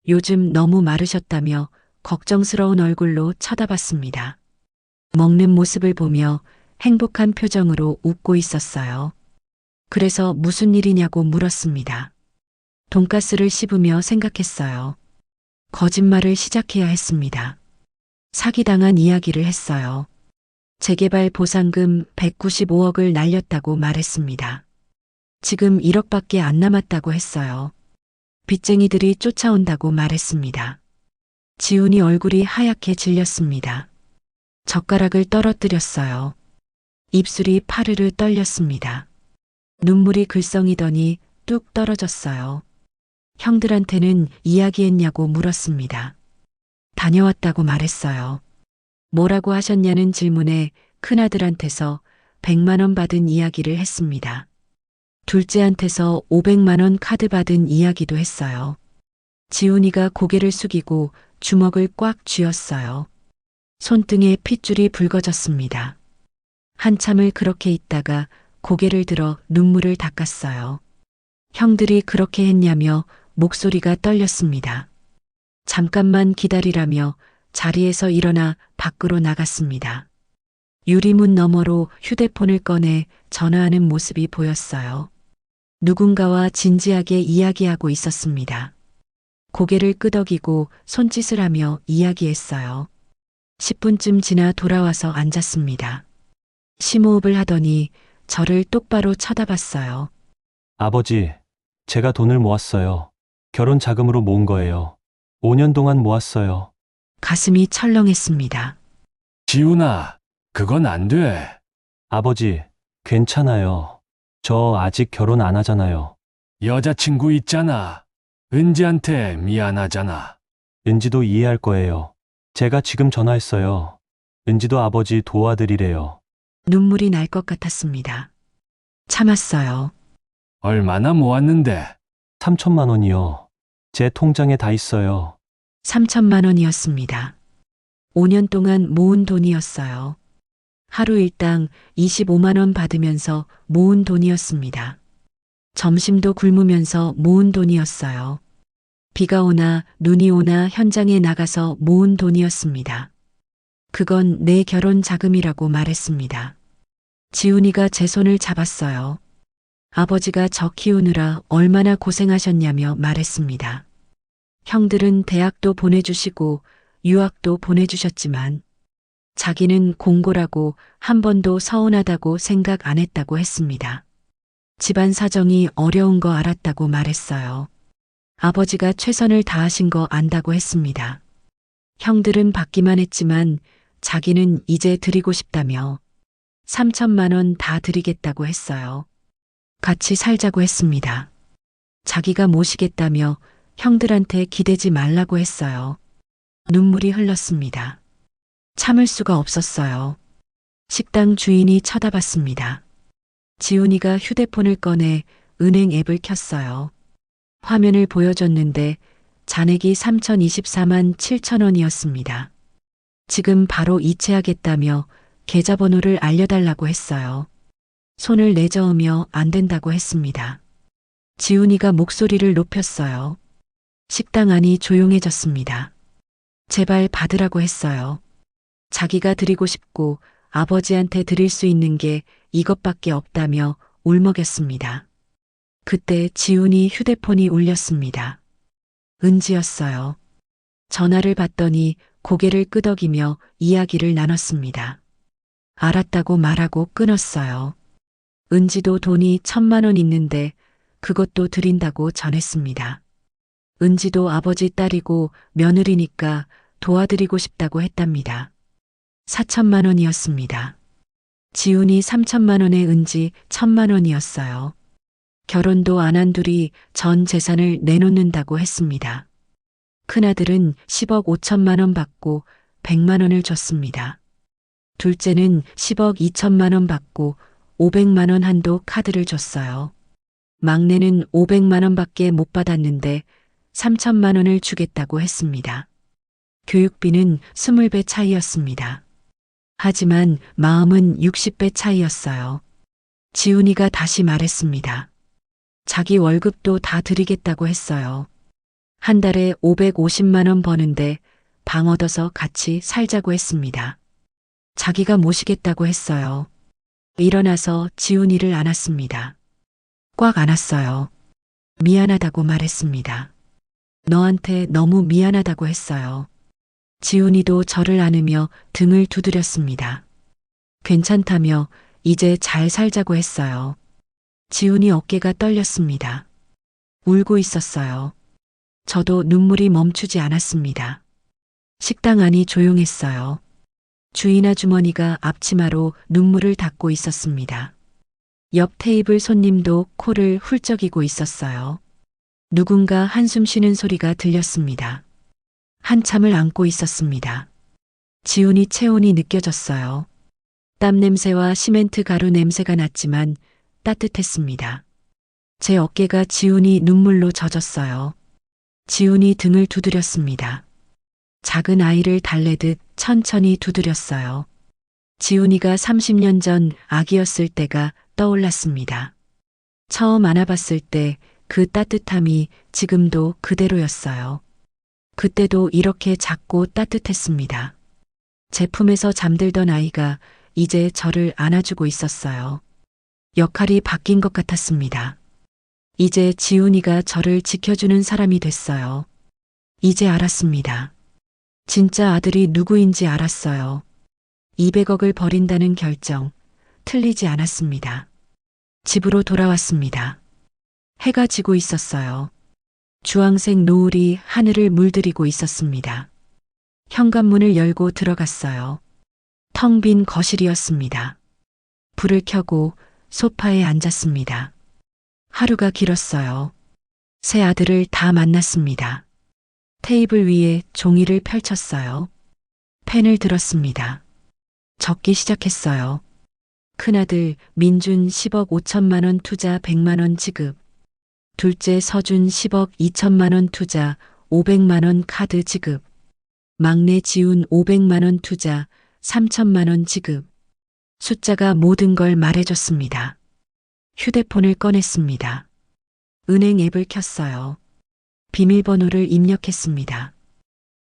요즘 너무 마르셨다며 걱정스러운 얼굴로 쳐다봤습니다. 먹는 모습을 보며 행복한 표정으로 웃고 있었어요. 그래서 무슨 일이냐고 물었습니다. 돈가스를 씹으며 생각했어요. 거짓말을 시작해야 했습니다. 사기당한 이야기를 했어요. 재개발 보상금 195억을 날렸다고 말했습니다. 지금 1억밖에 안 남았다고 했어요. 빚쟁이들이 쫓아온다고 말했습니다. 지훈이 얼굴이 하얗게 질렸습니다. 젓가락을 떨어뜨렸어요. 입술이 파르르 떨렸습니다. 눈물이 글썽이더니 뚝 떨어졌어요. 형들한테는 이야기했냐고 물었습니다. 다녀왔다고 말했어요. 뭐라고 하셨냐는 질문에 큰아들한테서 100만 원 받은 이야기를 했습니다. 둘째한테서 500만 원 카드 받은 이야기도 했어요. 지훈이가 고개를 숙이고 주먹을 꽉 쥐었어요. 손등에 핏줄이 붉어졌습니다. 한참을 그렇게 있다가 고개를 들어 눈물을 닦았어요. 형들이 그렇게 했냐며 목소리가 떨렸습니다. 잠깐만 기다리라며 자리에서 일어나 밖으로 나갔습니다. 유리문 너머로 휴대폰을 꺼내 전화하는 모습이 보였어요. 누군가와 진지하게 이야기하고 있었습니다. 고개를 끄덕이고 손짓을 하며 이야기했어요. 10분쯤 지나 돌아와서 앉았습니다. 심호흡을 하더니 저를 똑바로 쳐다봤어요. 아버지, 제가 돈을 모았어요. 결혼 자금으로 모은 거예요. 5년 동안 모았어요. 가슴이 철렁했습니다. 지훈아, 그건 안 돼. 아버지, 괜찮아요. 저 아직 결혼 안 하잖아요. 여자친구 있잖아. 은지한테 미안하잖아. 은지도 이해할 거예요. 제가 지금 전화했어요. 은지도 아버지 도와드리래요. 눈물이 날 것 같았습니다. 참았어요. 얼마나 모았는데? 3천만 원이요. 제 통장에 다 있어요. 3천만 원이었습니다. 5년 동안 모은 돈이었어요. 하루 일당 25만 원 받으면서 모은 돈이었습니다. 점심도 굶으면서 모은 돈이었어요. 비가 오나 눈이 오나 현장에 나가서 모은 돈이었습니다. 그건 내 결혼 자금이라고 말했습니다. 지훈이가 제 손을 잡았어요. 아버지가 저 키우느라 얼마나 고생하셨냐며 말했습니다. 형들은 대학도 보내주시고 유학도 보내주셨지만 자기는 공고라고 한 번도 서운하다고 생각 안 했다고 했습니다. 집안 사정이 어려운 거 알았다고 말했어요. 아버지가 최선을 다하신 거 안다고 했습니다. 형들은 받기만 했지만 자기는 이제 드리고 싶다며 3천만 원 다 드리겠다고 했어요. 같이 살자고 했습니다. 자기가 모시겠다며 형들한테 기대지 말라고 했어요. 눈물이 흘렀습니다. 참을 수가 없었어요. 식당 주인이 쳐다봤습니다. 지훈이가 휴대폰을 꺼내 은행 앱을 켰어요. 화면을 보여줬는데 잔액이 3,024만 7천 원이었습니다. 지금 바로 이체하겠다며 계좌번호를 알려달라고 했어요. 손을 내저으며 안 된다고 했습니다. 지훈이가 목소리를 높였어요. 식당 안이 조용해졌습니다. 제발 받으라고 했어요. 자기가 드리고 싶고 아버지한테 드릴 수 있는 게 이것밖에 없다며 울먹였습니다. 그때 지훈이 휴대폰이 울렸습니다. 은지였어요. 전화를 받더니 고개를 끄덕이며 이야기를 나눴습니다. 알았다고 말하고 끊었어요. 은지도 돈이 1,000만 원 있는데 그것도 드린다고 전했습니다. 은지도 아버지 딸이고 며느리니까 도와드리고 싶다고 했답니다. 4천만 원이었습니다. 지훈이 3천만 원에 은지 1,000만 원이었어요. 결혼도 안 한 둘이 전 재산을 내놓는다고 했습니다. 큰아들은 10억 5천만 원 받고 100만 원을 줬습니다. 둘째는 10억 2천만 원 받고 500만 원 한도 카드를 줬어요. 막내는 500만 원밖에 못 받았는데 3천만 원을 주겠다고 했습니다. 교육비는 20배 차이였습니다. 하지만 마음은 60배 차이였어요. 지훈이가 다시 말했습니다. 자기 월급도 다 드리겠다고 했어요. 한 달에 550만 원 버는데 방 얻어서 같이 살자고 했습니다. 자기가 모시겠다고 했어요. 일어나서 지훈이를 안았습니다. 꽉 안았어요. 미안하다고 말했습니다. 너한테 너무 미안하다고 했어요. 지훈이도 저를 안으며 등을 두드렸습니다. 괜찮다며 이제 잘 살자고 했어요. 지훈이 어깨가 떨렸습니다. 울고 있었어요. 저도 눈물이 멈추지 않았습니다. 식당 안이 조용했어요. 주인 아주머니가 앞치마로 눈물을 닦고 있었습니다. 옆 테이블 손님도 코를 훌쩍이고 있었어요. 누군가 한숨 쉬는 소리가 들렸습니다. 한참을 안고 있었습니다. 지훈이 체온이 느껴졌어요. 땀 냄새와 시멘트 가루 냄새가 났지만 따뜻했습니다. 제 어깨가 지훈이 눈물로 젖었어요. 지훈이 등을 두드렸습니다. 작은 아이를 달래듯 천천히 두드렸어요. 지훈이가 30년 전 아기였을 때가 떠올랐습니다. 처음 안아봤을 때 그 따뜻함이 지금도 그대로였어요. 그때도 이렇게 작고 따뜻했습니다. 제 품에서 잠들던 아이가 이제 저를 안아주고 있었어요. 역할이 바뀐 것 같았습니다. 이제 지훈이가 저를 지켜주는 사람이 됐어요. 이제 알았습니다. 진짜 아들이 누구인지 알았어요. 200억을 버린다는 결정, 틀리지 않았습니다. 집으로 돌아왔습니다. 해가 지고 있었어요. 주황색 노을이 하늘을 물들이고 있었습니다. 현관문을 열고 들어갔어요. 텅 빈 거실이었습니다. 불을 켜고 소파에 앉았습니다. 하루가 길었어요. 새 아들을 다 만났습니다. 테이블 위에 종이를 펼쳤어요. 펜을 들었습니다. 적기 시작했어요. 큰아들 민준 10억 5천만 원 투자 100만 원 지급. 둘째 서준 10억 2천만 원 투자 500만 원 카드 지급. 막내 지훈 500만 원 투자 3천만 원 지급. 숫자가 모든 걸 말해줬습니다. 휴대폰을 꺼냈습니다. 은행 앱을 켰어요. 비밀번호를 입력했습니다.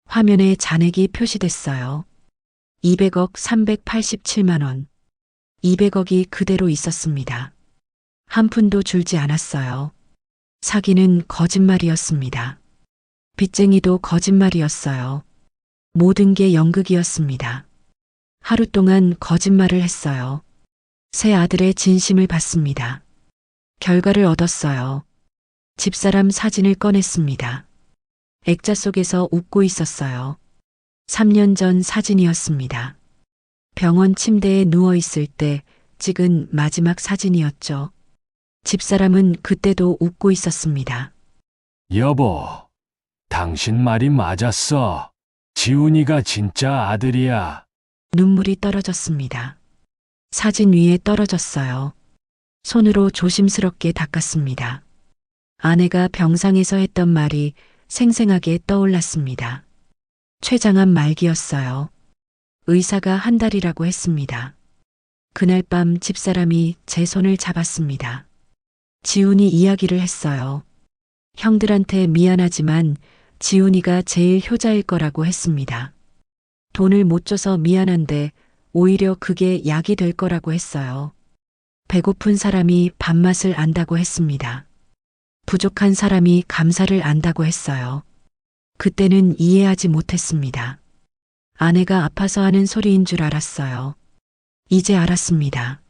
화면에 잔액이 표시됐어요. 200억 387만 원. 200억이 그대로 있었습니다. 한 푼도 줄지 않았어요. 사기는 거짓말이었습니다. 빚쟁이도 거짓말이었어요. 모든 게 연극이었습니다. 하루 동안 거짓말을 했어요. 새 아들의 진심을 받습니다. 결과를 얻었어요. 집사람 사진을 꺼냈습니다. 액자 속에서 웃고 있었어요. 3년 전 사진이었습니다. 병원 침대에 누워 있을 때 찍은 마지막 사진이었죠. 집사람은 그때도 웃고 있었습니다. 여보, 당신 말이 맞았어. 지훈이가 진짜 아들이야. 눈물이 떨어졌습니다. 사진 위에 떨어졌어요. 손으로 조심스럽게 닦았습니다. 아내가 병상에서 했던 말이 생생하게 떠올랐습니다. 췌장암 말기였어요. 의사가 한 달이라고 했습니다. 그날 밤 집사람이 제 손을 잡았습니다. 지훈이 이야기를 했어요. 형들한테 미안하지만 지훈이가 제일 효자일 거라고 했습니다. 돈을 못 줘서 미안한데 오히려 그게 약이 될 거라고 했어요. 배고픈 사람이 밥맛을 안다고 했습니다. 부족한 사람이 감사를 안다고 했어요. 그때는 이해하지 못했습니다. 아내가 아파서 하는 소리인 줄 알았어요. 이제 알았습니다.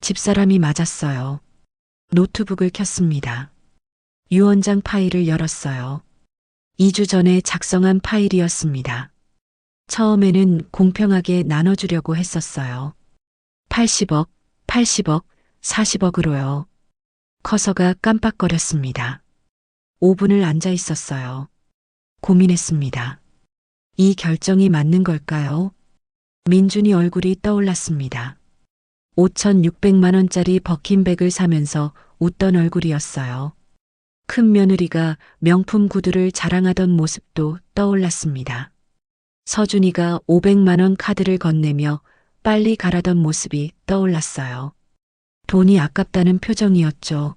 집사람이 맞았어요. 노트북을 켰습니다. 유언장 파일을 열었어요. 2주 전에 작성한 파일이었습니다. 처음에는 공평하게 나눠주려고 했었어요. 80억, 80억, 40억으로요. 커서가 깜빡거렸습니다. 5분을 앉아 있었어요. 고민했습니다. 이 결정이 맞는 걸까요? 민준이 얼굴이 떠올랐습니다. 5,600만 원짜리 버킨백을 사면서 웃던 얼굴이었어요. 큰 며느리가 명품 구두를 자랑하던 모습도 떠올랐습니다. 서준이가 500만 원 카드를 건네며 빨리 가라던 모습이 떠올랐어요. 돈이 아깝다는 표정이었죠.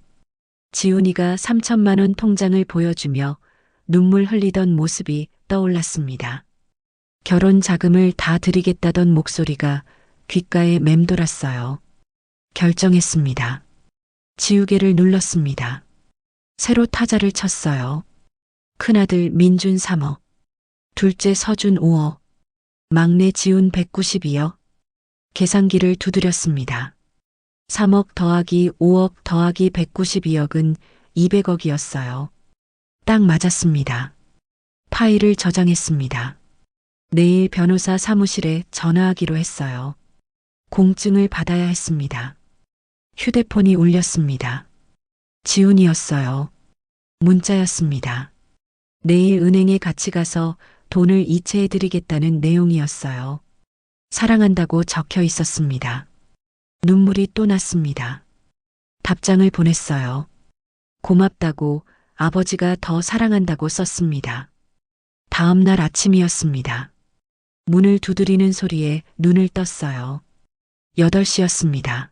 지훈이가 3천만 원 통장을 보여주며 눈물 흘리던 모습이 떠올랐습니다. 결혼 자금을 다 드리겠다던 목소리가 귓가에 맴돌았어요. 결정했습니다. 지우개를 눌렀습니다. 새로 타자를 쳤어요. 큰아들 민준 3억, 둘째 서준 5억, 막내 지훈 192억. 계산기를 두드렸습니다. 3억 더하기 5억 더하기 192억은 200억이었어요. 딱 맞았습니다. 파일을 저장했습니다. 내일 변호사 사무실에 전화하기로 했어요. 공증을 받아야 했습니다. 휴대폰이 울렸습니다. 지훈이었어요. 문자였습니다. 내일 은행에 같이 가서 돈을 이체해드리겠다는 내용이었어요. 사랑한다고 적혀 있었습니다. 눈물이 또 났습니다. 답장을 보냈어요. 고맙다고, 아버지가 더 사랑한다고 썼습니다. 다음 날 아침이었습니다. 문을 두드리는 소리에 눈을 떴어요. 8시였습니다.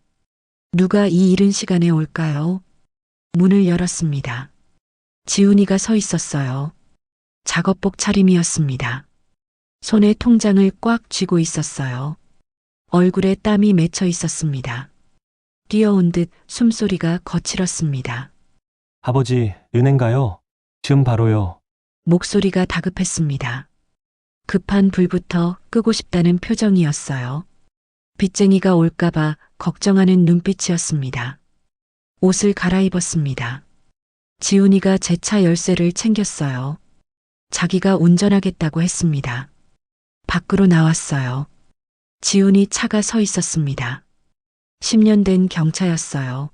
누가 이 이른 시간에 올까요? 문을 열었습니다. 지훈이가 서 있었어요. 작업복 차림이었습니다. 손에 통장을 꽉 쥐고 있었어요. 얼굴에 땀이 맺혀 있었습니다. 뛰어온 듯 숨소리가 거칠었습니다. 아버지, 은행 가요. 지금 바로요. 목소리가 다급했습니다. 급한 불부터 끄고 싶다는 표정이었어요. 빚쟁이가 올까봐 걱정하는 눈빛이었습니다. 옷을 갈아입었습니다. 지훈이가 제 차 열쇠를 챙겼어요. 자기가 운전하겠다고 했습니다. 밖으로 나왔어요. 지훈이 차가 서 있었습니다. 10년 된 경차였어요.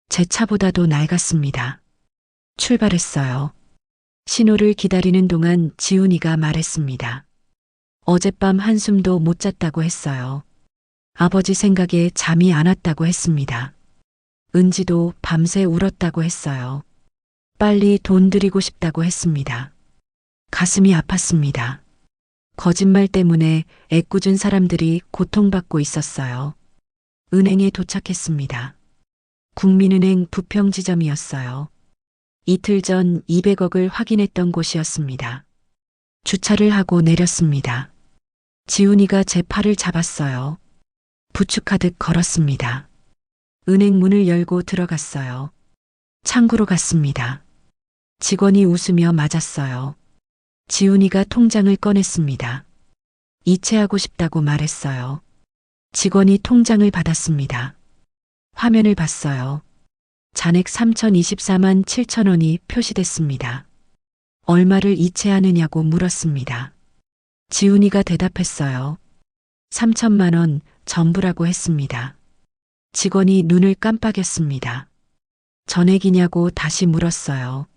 제 차보다도 낡았습니다. 출발했어요. 신호를 기다리는 동안 지훈이가 말했습니다. 어젯밤 한숨도 못 잤다고 했어요. 아버지 생각에 잠이 안 왔다고 했습니다. 은지도 밤새 울었다고 했어요. 빨리 돈 드리고 싶다고 했습니다. 가슴이 아팠습니다. 거짓말 때문에 애꿎은 사람들이 고통받고 있었어요. 은행에 도착했습니다. 국민은행 부평지점이었어요. 이틀 전 200억을 확인했던 곳이었습니다. 주차를 하고 내렸습니다. 지훈이가 제 팔을 잡았어요. 부축하듯 걸었습니다. 은행 문을 열고 들어갔어요. 창구로 갔습니다. 직원이 웃으며 맞았어요. 지훈이가 통장을 꺼냈습니다. 이체하고 싶다고 말했어요. 직원이 통장을 받았습니다. 화면을 봤어요. 잔액 3,024만 7천 원이 표시됐습니다. 얼마를 이체하느냐고 물었습니다. 지훈이가 대답했어요. 3천만 원 전부라고 했습니다. 직원이 눈을 깜빡였습니다. 전액이냐고 다시 물었어요.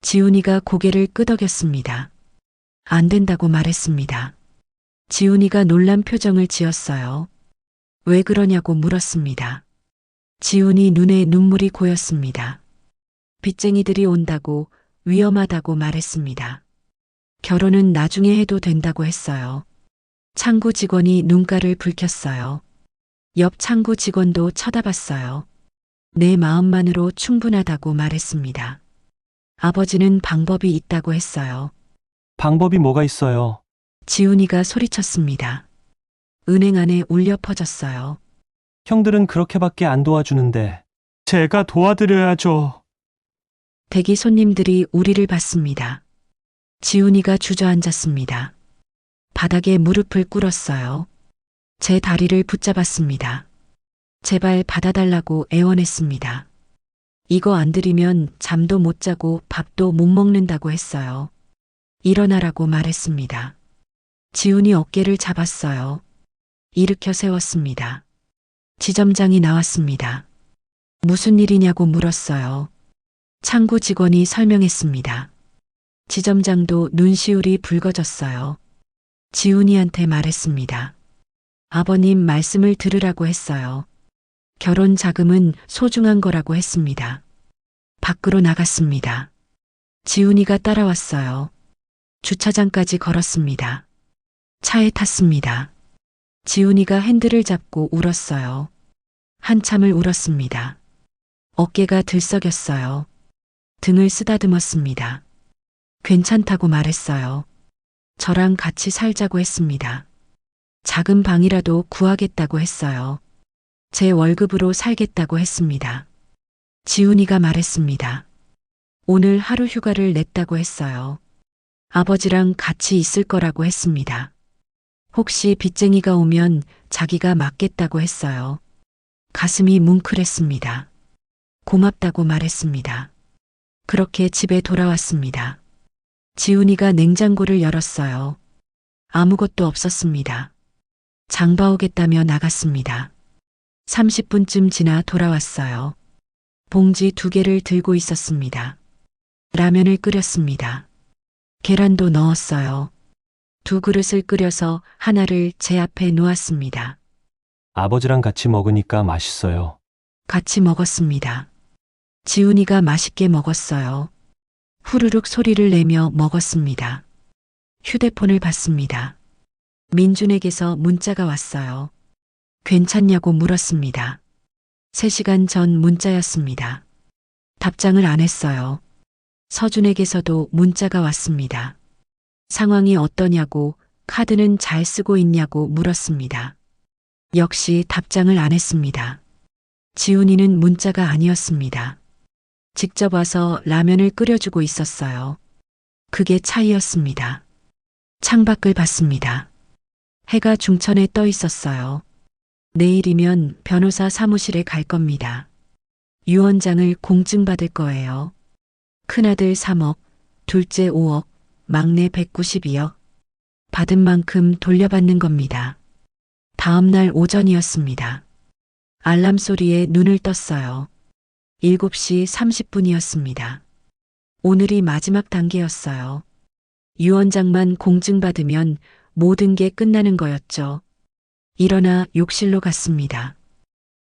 지훈이가 고개를 끄덕였습니다. 안 된다고 말했습니다. 지훈이가 놀란 표정을 지었어요. 왜 그러냐고 물었습니다. 지훈이 눈에 눈물이 고였습니다. 빚쟁이들이 온다고 위험하다고 말했습니다. 결혼은 나중에 해도 된다고 했어요. 창구 직원이 눈가를 붉혔어요. 옆 창구 직원도 쳐다봤어요. 내 마음만으로 충분하다고 말했습니다. 아버지는 방법이 있다고 했어요. 방법이 뭐가 있어요? 지훈이가 소리쳤습니다. 은행 안에 울려 퍼졌어요. 형들은 그렇게밖에 안 도와주는데. 제가 도와드려야죠. 대기 손님들이 우리를 봤습니다. 지훈이가 주저앉았습니다. 바닥에 무릎을 꿇었어요. 제 다리를 붙잡았습니다. 제발 받아달라고 애원했습니다. 이거 안 드리면 잠도 못 자고 밥도 못 먹는다고 했어요. 일어나라고 말했습니다. 지훈이 어깨를 잡았어요. 일으켜 세웠습니다. 지점장이 나왔습니다. 무슨 일이냐고 물었어요. 창구 직원이 설명했습니다. 지점장도 눈시울이 붉어졌어요. 지훈이한테 말했습니다. 아버님 말씀을 들으라고 했어요. 결혼 자금은 소중한 거라고 했습니다. 밖으로 나갔습니다. 지훈이가 따라왔어요. 주차장까지 걸었습니다. 차에 탔습니다. 지훈이가 핸들을 잡고 울었어요. 한참을 울었습니다. 어깨가 들썩였어요. 등을 쓰다듬었습니다. 괜찮다고 말했어요. 저랑 같이 살자고 했습니다. 작은 방이라도 구하겠다고 했어요. 제 월급으로 살겠다고 했습니다. 지훈이가 말했습니다. 오늘 하루 휴가를 냈다고 했어요. 아버지랑 같이 있을 거라고 했습니다. 혹시 빚쟁이가 오면 자기가 맡겠다고 했어요. 가슴이 뭉클했습니다. 고맙다고 말했습니다. 그렇게 집에 돌아왔습니다. 지훈이가 냉장고를 열었어요. 아무것도 없었습니다. 장 봐오겠다며 나갔습니다. 30분쯤 지나 돌아왔어요. 봉지 2개를 들고 있었습니다. 라면을 끓였습니다. 계란도 넣었어요. 2그릇을 끓여서 하나를 제 앞에 놓았습니다. 아버지랑 같이 먹으니까 맛있어요. 같이 먹었습니다. 지훈이가 맛있게 먹었어요. 후루룩 소리를 내며 먹었습니다. 휴대폰을 봤습니다. 민준에게서 문자가 왔어요. 괜찮냐고 물었습니다. 3시간 전 문자였습니다. 답장을 안 했어요. 서준에게서도 문자가 왔습니다. 상황이 어떠냐고, 카드는 잘 쓰고 있냐고 물었습니다. 역시 답장을 안 했습니다. 지훈이는 문자가 아니었습니다. 직접 와서 라면을 끓여주고 있었어요. 그게 차이였습니다. 창밖을 봤습니다. 해가 중천에 떠 있었어요. 내일이면 변호사 사무실에 갈 겁니다. 유언장을 공증받을 거예요. 큰아들 3억, 둘째 5억, 막내 192억. 받은 만큼 돌려받는 겁니다. 다음 날 오전이었습니다. 알람 소리에 눈을 떴어요. 7시 30분이었습니다. 오늘이 마지막 단계였어요. 유언장만 공증받으면 모든 게 끝나는 거였죠. 일어나 욕실로 갔습니다.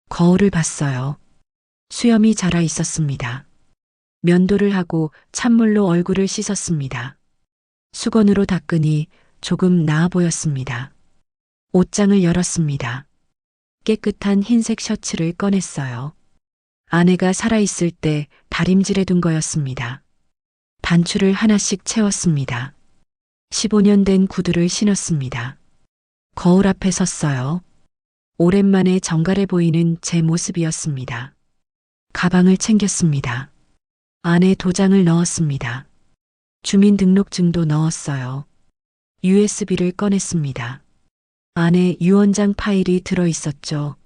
거울을 봤어요. 수염이 자라 있었습니다. 면도를 하고 찬물로 얼굴을 씻었습니다. 수건으로 닦으니 조금 나아 보였습니다. 옷장을 열었습니다. 깨끗한 흰색 셔츠를 꺼냈어요. 아내가 살아있을 때 다림질해 둔 거였습니다. 단추를 하나씩 채웠습니다. 15년 된 구두를 신었습니다. 거울 앞에 섰어요. 오랜만에 정갈해 보이는 제 모습이었습니다. 가방을 챙겼습니다. 안에 도장을 넣었습니다. 주민등록증도 넣었어요. USB를 꺼냈습니다. 안에 유언장 파일이 들어 있었죠.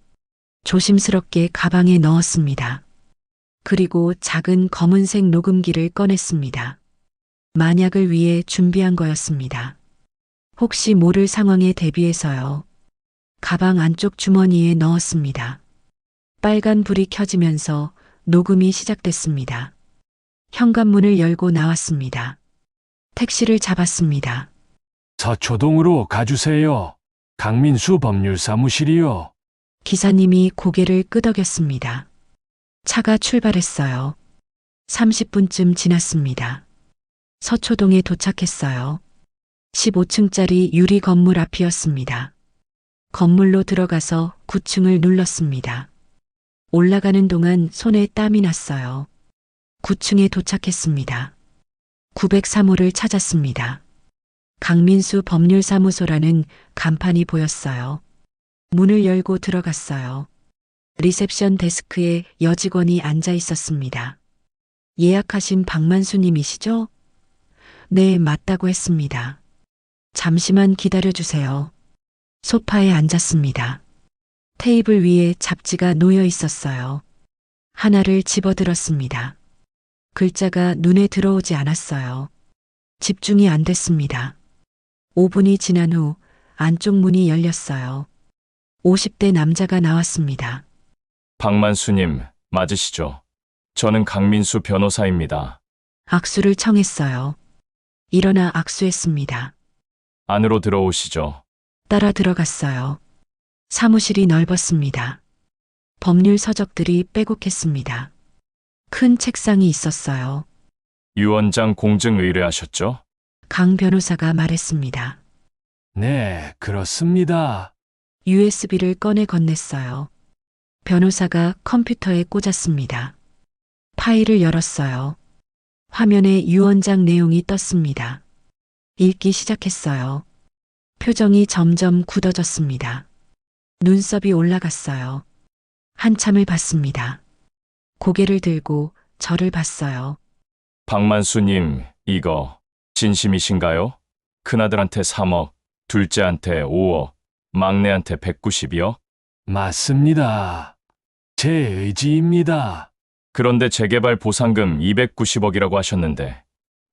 조심스럽게 가방에 넣었습니다. 그리고 작은 검은색 녹음기를 꺼냈습니다. 만약을 위해 준비한 거였습니다. 혹시 모를 상황에 대비해서요. 가방 안쪽 주머니에 넣었습니다. 빨간 불이 켜지면서 녹음이 시작됐습니다. 현관문을 열고 나왔습니다. 택시를 잡았습니다. 서초동으로 가주세요. 강민수 법률사무실이요. 기사님이 고개를 끄덕였습니다. 차가 출발했어요. 30분쯤 지났습니다. 서초동에 도착했어요. 15층짜리 유리 건물 앞이었습니다. 건물로 들어가서 9층을 눌렀습니다. 올라가는 동안 손에 땀이 났어요. 9층에 도착했습니다. 903호를 찾았습니다. 강민수 법률사무소라는 간판이 보였어요. 문을 열고 들어갔어요. 리셉션 데스크에 여직원이 앉아 있었습니다. 예약하신 박만수님이시죠? 네, 맞다고 했습니다. 잠시만 기다려주세요. 소파에 앉았습니다. 테이블 위에 잡지가 놓여 있었어요. 하나를 집어들었습니다. 글자가 눈에 들어오지 않았어요. 집중이 안 됐습니다. 5분이 지난 후 안쪽 문이 열렸어요. 50대 남자가 나왔습니다. 박만수님, 맞으시죠? 저는 강민수 변호사입니다. 악수를 청했어요. 일어나 악수했습니다. 안으로 들어오시죠. 따라 들어갔어요. 사무실이 넓었습니다. 법률 서적들이 빼곡했습니다. 큰 책상이 있었어요. 유 원장 공증 의뢰하셨죠? 강 변호사가 말했습니다. 네, 그렇습니다. USB를 꺼내 건넸어요. 변호사가 컴퓨터에 꽂았습니다. 파일을 열었어요. 화면에 유 원장 내용이 떴습니다. 읽기 시작했어요. 표정이 점점 굳어졌습니다. 눈썹이 올라갔어요. 한참을 봤습니다. 고개를 들고 저를 봤어요. 박만수님, 이거 진심이신가요? 큰아들한테 3억, 둘째한테 5억, 막내한테 190이요? 맞습니다. 제 의지입니다. 그런데 재개발 보상금 290억이라고 하셨는데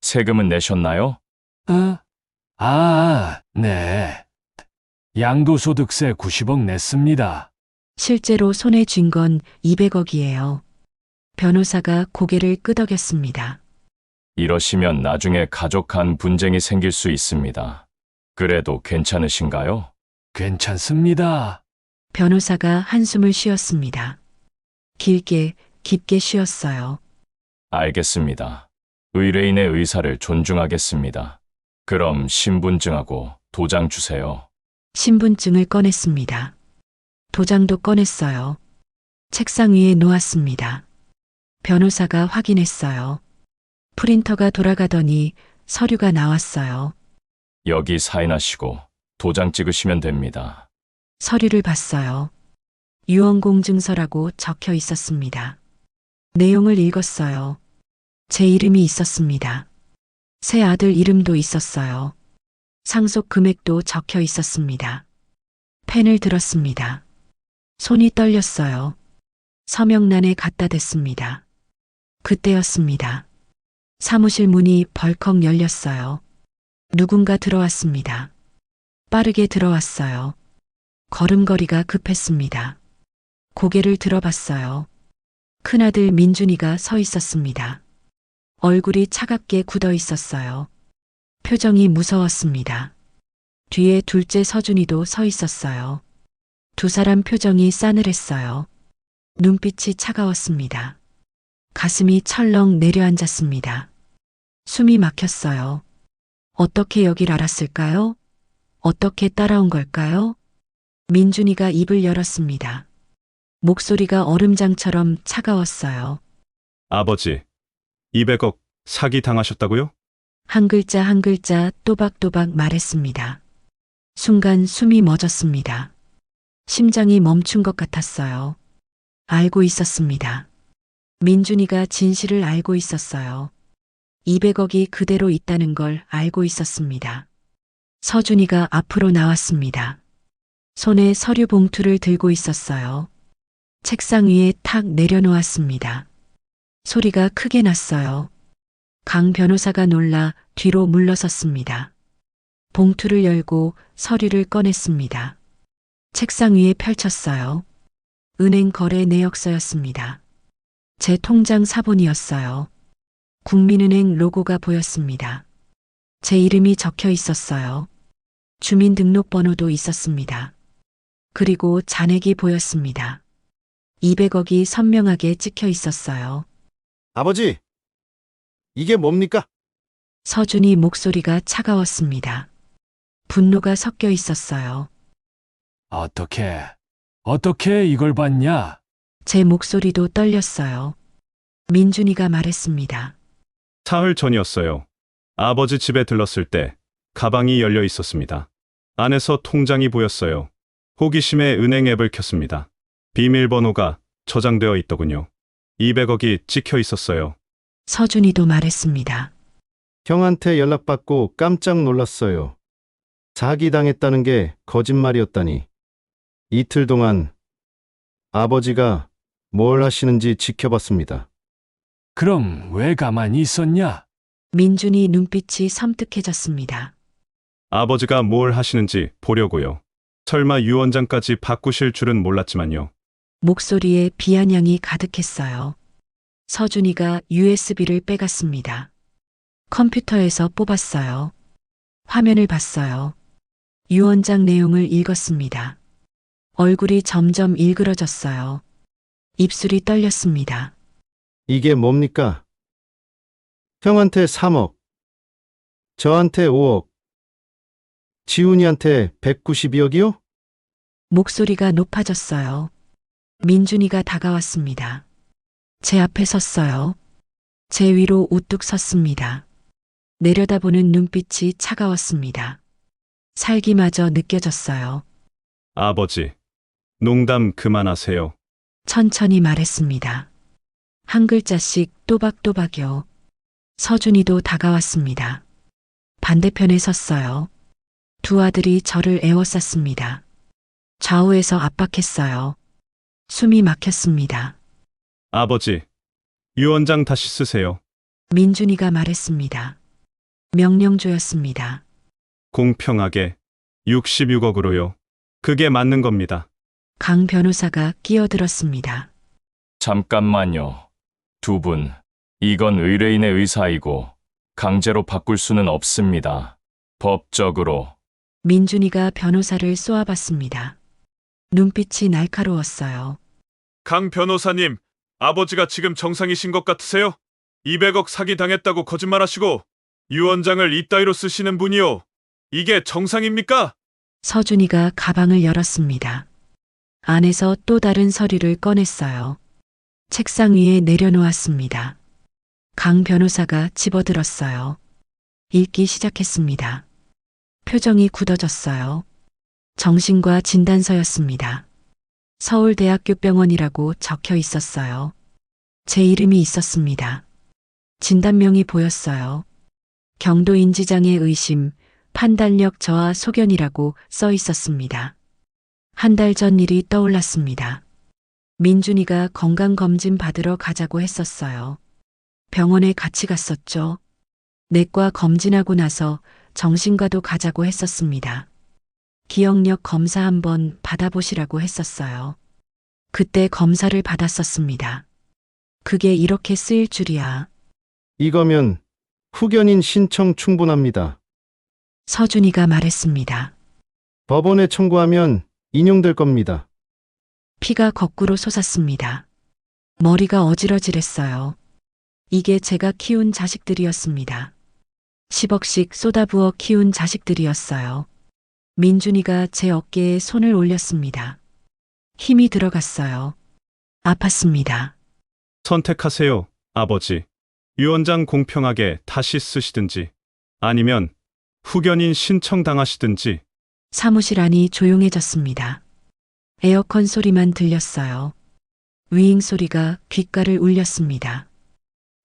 세금은 내셨나요? 네. 양도소득세 90억 냈습니다. 실제로 손에 쥔 건 200억이에요. 변호사가 고개를 끄덕였습니다. 이러시면 나중에 가족 간 분쟁이 생길 수 있습니다. 그래도 괜찮으신가요? 괜찮습니다. 변호사가 한숨을 쉬었습니다. 길게, 깊게 쉬었어요. 알겠습니다. 의뢰인의 의사를 존중하겠습니다. 그럼 신분증하고 도장 주세요. 신분증을 꺼냈습니다. 도장도 꺼냈어요. 책상 위에 놓았습니다. 변호사가 확인했어요. 프린터가 돌아가더니 서류가 나왔어요. 여기 사인하시고 도장 찍으시면 됩니다. 서류를 봤어요. 유언공증서라고 적혀 있었습니다. 내용을 읽었어요. 제 이름이 있었습니다. 새 아들 이름도 있었어요. 상속 금액도 적혀 있었습니다. 펜을 들었습니다. 손이 떨렸어요. 서명란에 갖다 댔습니다. 그때였습니다. 사무실 문이 벌컥 열렸어요. 누군가 들어왔습니다. 빠르게 들어왔어요. 걸음걸이가 급했습니다. 고개를 들어봤어요. 큰아들 민준이가 서 있었습니다. 얼굴이 차갑게 굳어 있었어요. 표정이 무서웠습니다. 뒤에 둘째 서준이도 서 있었어요. 두 사람 표정이 싸늘했어요. 눈빛이 차가웠습니다. 가슴이 철렁 내려앉았습니다. 숨이 막혔어요. 어떻게 여길 알았을까요? 어떻게 따라온 걸까요? 민준이가 입을 열었습니다. 목소리가 얼음장처럼 차가웠어요. 아버지, 200억 사기 당하셨다고요? 한 글자 한 글자 또박또박 말했습니다. 순간 숨이 멎었습니다. 심장이 멈춘 것 같았어요. 알고 있었습니다. 민준이가 진실을 알고 있었어요. 200억이 그대로 있다는 걸 알고 있었습니다. 서준이가 앞으로 나왔습니다. 손에 서류 봉투를 들고 있었어요. 책상 위에 탁 내려놓았습니다. 소리가 크게 났어요. 강 변호사가 놀라 뒤로 물러섰습니다. 봉투를 열고 서류를 꺼냈습니다. 책상 위에 펼쳤어요. 은행 거래 내역서였습니다. 제 통장 사본이었어요. 국민은행 로고가 보였습니다. 제 이름이 적혀 있었어요. 주민등록번호도 있었습니다. 그리고 잔액이 보였습니다. 200억이 선명하게 찍혀 있었어요. 아버지, 이게 뭡니까? 서준이 목소리가 차가웠습니다. 분노가 섞여 있었어요. 어떻게 이걸 봤냐? 제 목소리도 떨렸어요. 민준이가 말했습니다. 사흘 전이었어요. 아버지 집에 들렀을 때 가방이 열려 있었습니다. 안에서 통장이 보였어요. 호기심에 은행 앱을 켰습니다. 비밀번호가 저장되어 있더군요. 200억이 찍혀 있었어요. 서준이도 말했습니다. 형한테 연락받고 깜짝 놀랐어요. 사기당했다는 게 거짓말이었다니. 이틀 동안 아버지가 뭘 하시는지 지켜봤습니다. 그럼 왜 가만히 있었냐? 민준이 눈빛이 섬뜩해졌습니다. 아버지가 뭘 하시는지 보려고요. 설마 유 원장까지 바꾸실 줄은 몰랐지만요. 목소리에 비아냥이 가득했어요. 서준이가 USB를 빼갔습니다. 컴퓨터에서 뽑았어요. 화면을 봤어요. 유 원장 내용을 읽었습니다. 얼굴이 점점 일그러졌어요. 입술이 떨렸습니다. 이게 뭡니까? 형한테 3억, 저한테 5억, 지훈이한테 192억이요? 목소리가 높아졌어요. 민준이가 다가왔습니다. 제 앞에 섰어요. 제 위로 우뚝 섰습니다. 내려다보는 눈빛이 차가웠습니다. 살기마저 느껴졌어요. 아버지, 농담 그만하세요. 천천히 말했습니다. 한 글자씩 또박또박요. 서준이도 다가왔습니다. 반대편에 섰어요. 두 아들이 저를 에워쌌습니다. 좌우에서 압박했어요. 숨이 막혔습니다. 아버지, 유 원장 다시 쓰세요. 민준이가 말했습니다. 명령조였습니다. 공평하게 66억으로요. 그게 맞는 겁니다. 강 변호사가 끼어들었습니다. 잠깐만요. 두 분, 이건 의뢰인의 의사이고 강제로 바꿀 수는 없습니다. 법적으로. 민준이가 변호사를 쏘아봤습니다. 눈빛이 날카로웠어요. 강 변호사님, 아버지가 지금 정상이신 것 같으세요? 200억 사기 당했다고 거짓말하시고 유 원장을 이따위로 쓰시는 분이요. 이게 정상입니까? 서준이가 가방을 열었습니다. 안에서 또 다른 서류를 꺼냈어요. 책상 위에 내려놓았습니다. 강 변호사가 집어들었어요. 읽기 시작했습니다. 표정이 굳어졌어요. 정신과 진단서였습니다. 서울대학교 병원이라고 적혀 있었어요. 제 이름이 있었습니다. 진단명이 보였어요. 경도 인지장애 의심, 판단력 저하 소견이라고 써 있었습니다. 한 달 전 일이 떠올랐습니다. 민준이가 건강검진 받으러 가자고 했었어요. 병원에 같이 갔었죠. 내과 검진하고 나서 정신과도 가자고 했었습니다. 기억력 검사 한번 받아보시라고 했었어요. 그때 검사를 받았었습니다. 그게 이렇게 쓰일 줄이야. 이거면 후견인 신청 충분합니다. 서준이가 말했습니다. 법원에 청구하면 인용될 겁니다. 피가 거꾸로 솟았습니다. 머리가 어지러질했어요. 이게 제가 키운 자식들이었습니다. 10억씩 쏟아부어 키운 자식들이었어요. 민준이가 제 어깨에 손을 올렸습니다. 힘이 들어갔어요. 아팠습니다. 선택하세요, 아버지. 유 원장 공평하게 다시 쓰시든지 아니면 후견인 신청당하시든지. 사무실 안이 조용해졌습니다. 에어컨 소리만 들렸어요. 위잉 소리가 귓가를 울렸습니다.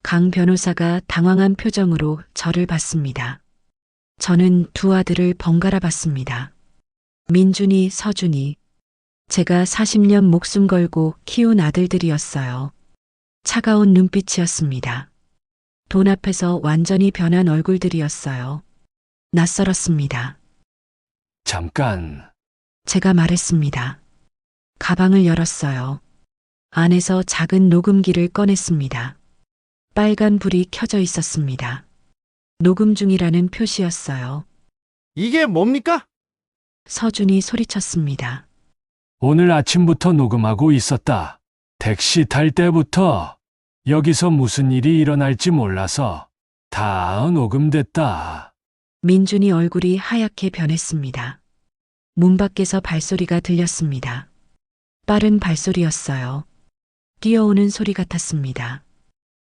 강 변호사가 당황한 표정으로 저를 봤습니다. 저는 두 아들을 번갈아 봤습니다. 민준이, 서준이. 제가 40년 목숨 걸고 키운 아들들이었어요. 차가운 눈빛이었습니다. 돈 앞에서 완전히 변한 얼굴들이었어요. 낯설었습니다. 잠깐. 제가 말했습니다. 가방을 열었어요. 안에서 작은 녹음기를 꺼냈습니다. 빨간 불이 켜져 있었습니다. 녹음 중이라는 표시였어요. 이게 뭡니까? 서준이 소리쳤습니다. 오늘 아침부터 녹음하고 있었다. 택시 탈 때부터 여기서 무슨 일이 일어날지 몰라서 다 녹음됐다. 민준이 얼굴이 하얗게 변했습니다. 문 밖에서 발소리가 들렸습니다. 빠른 발소리였어요. 뛰어오는 소리 같았습니다.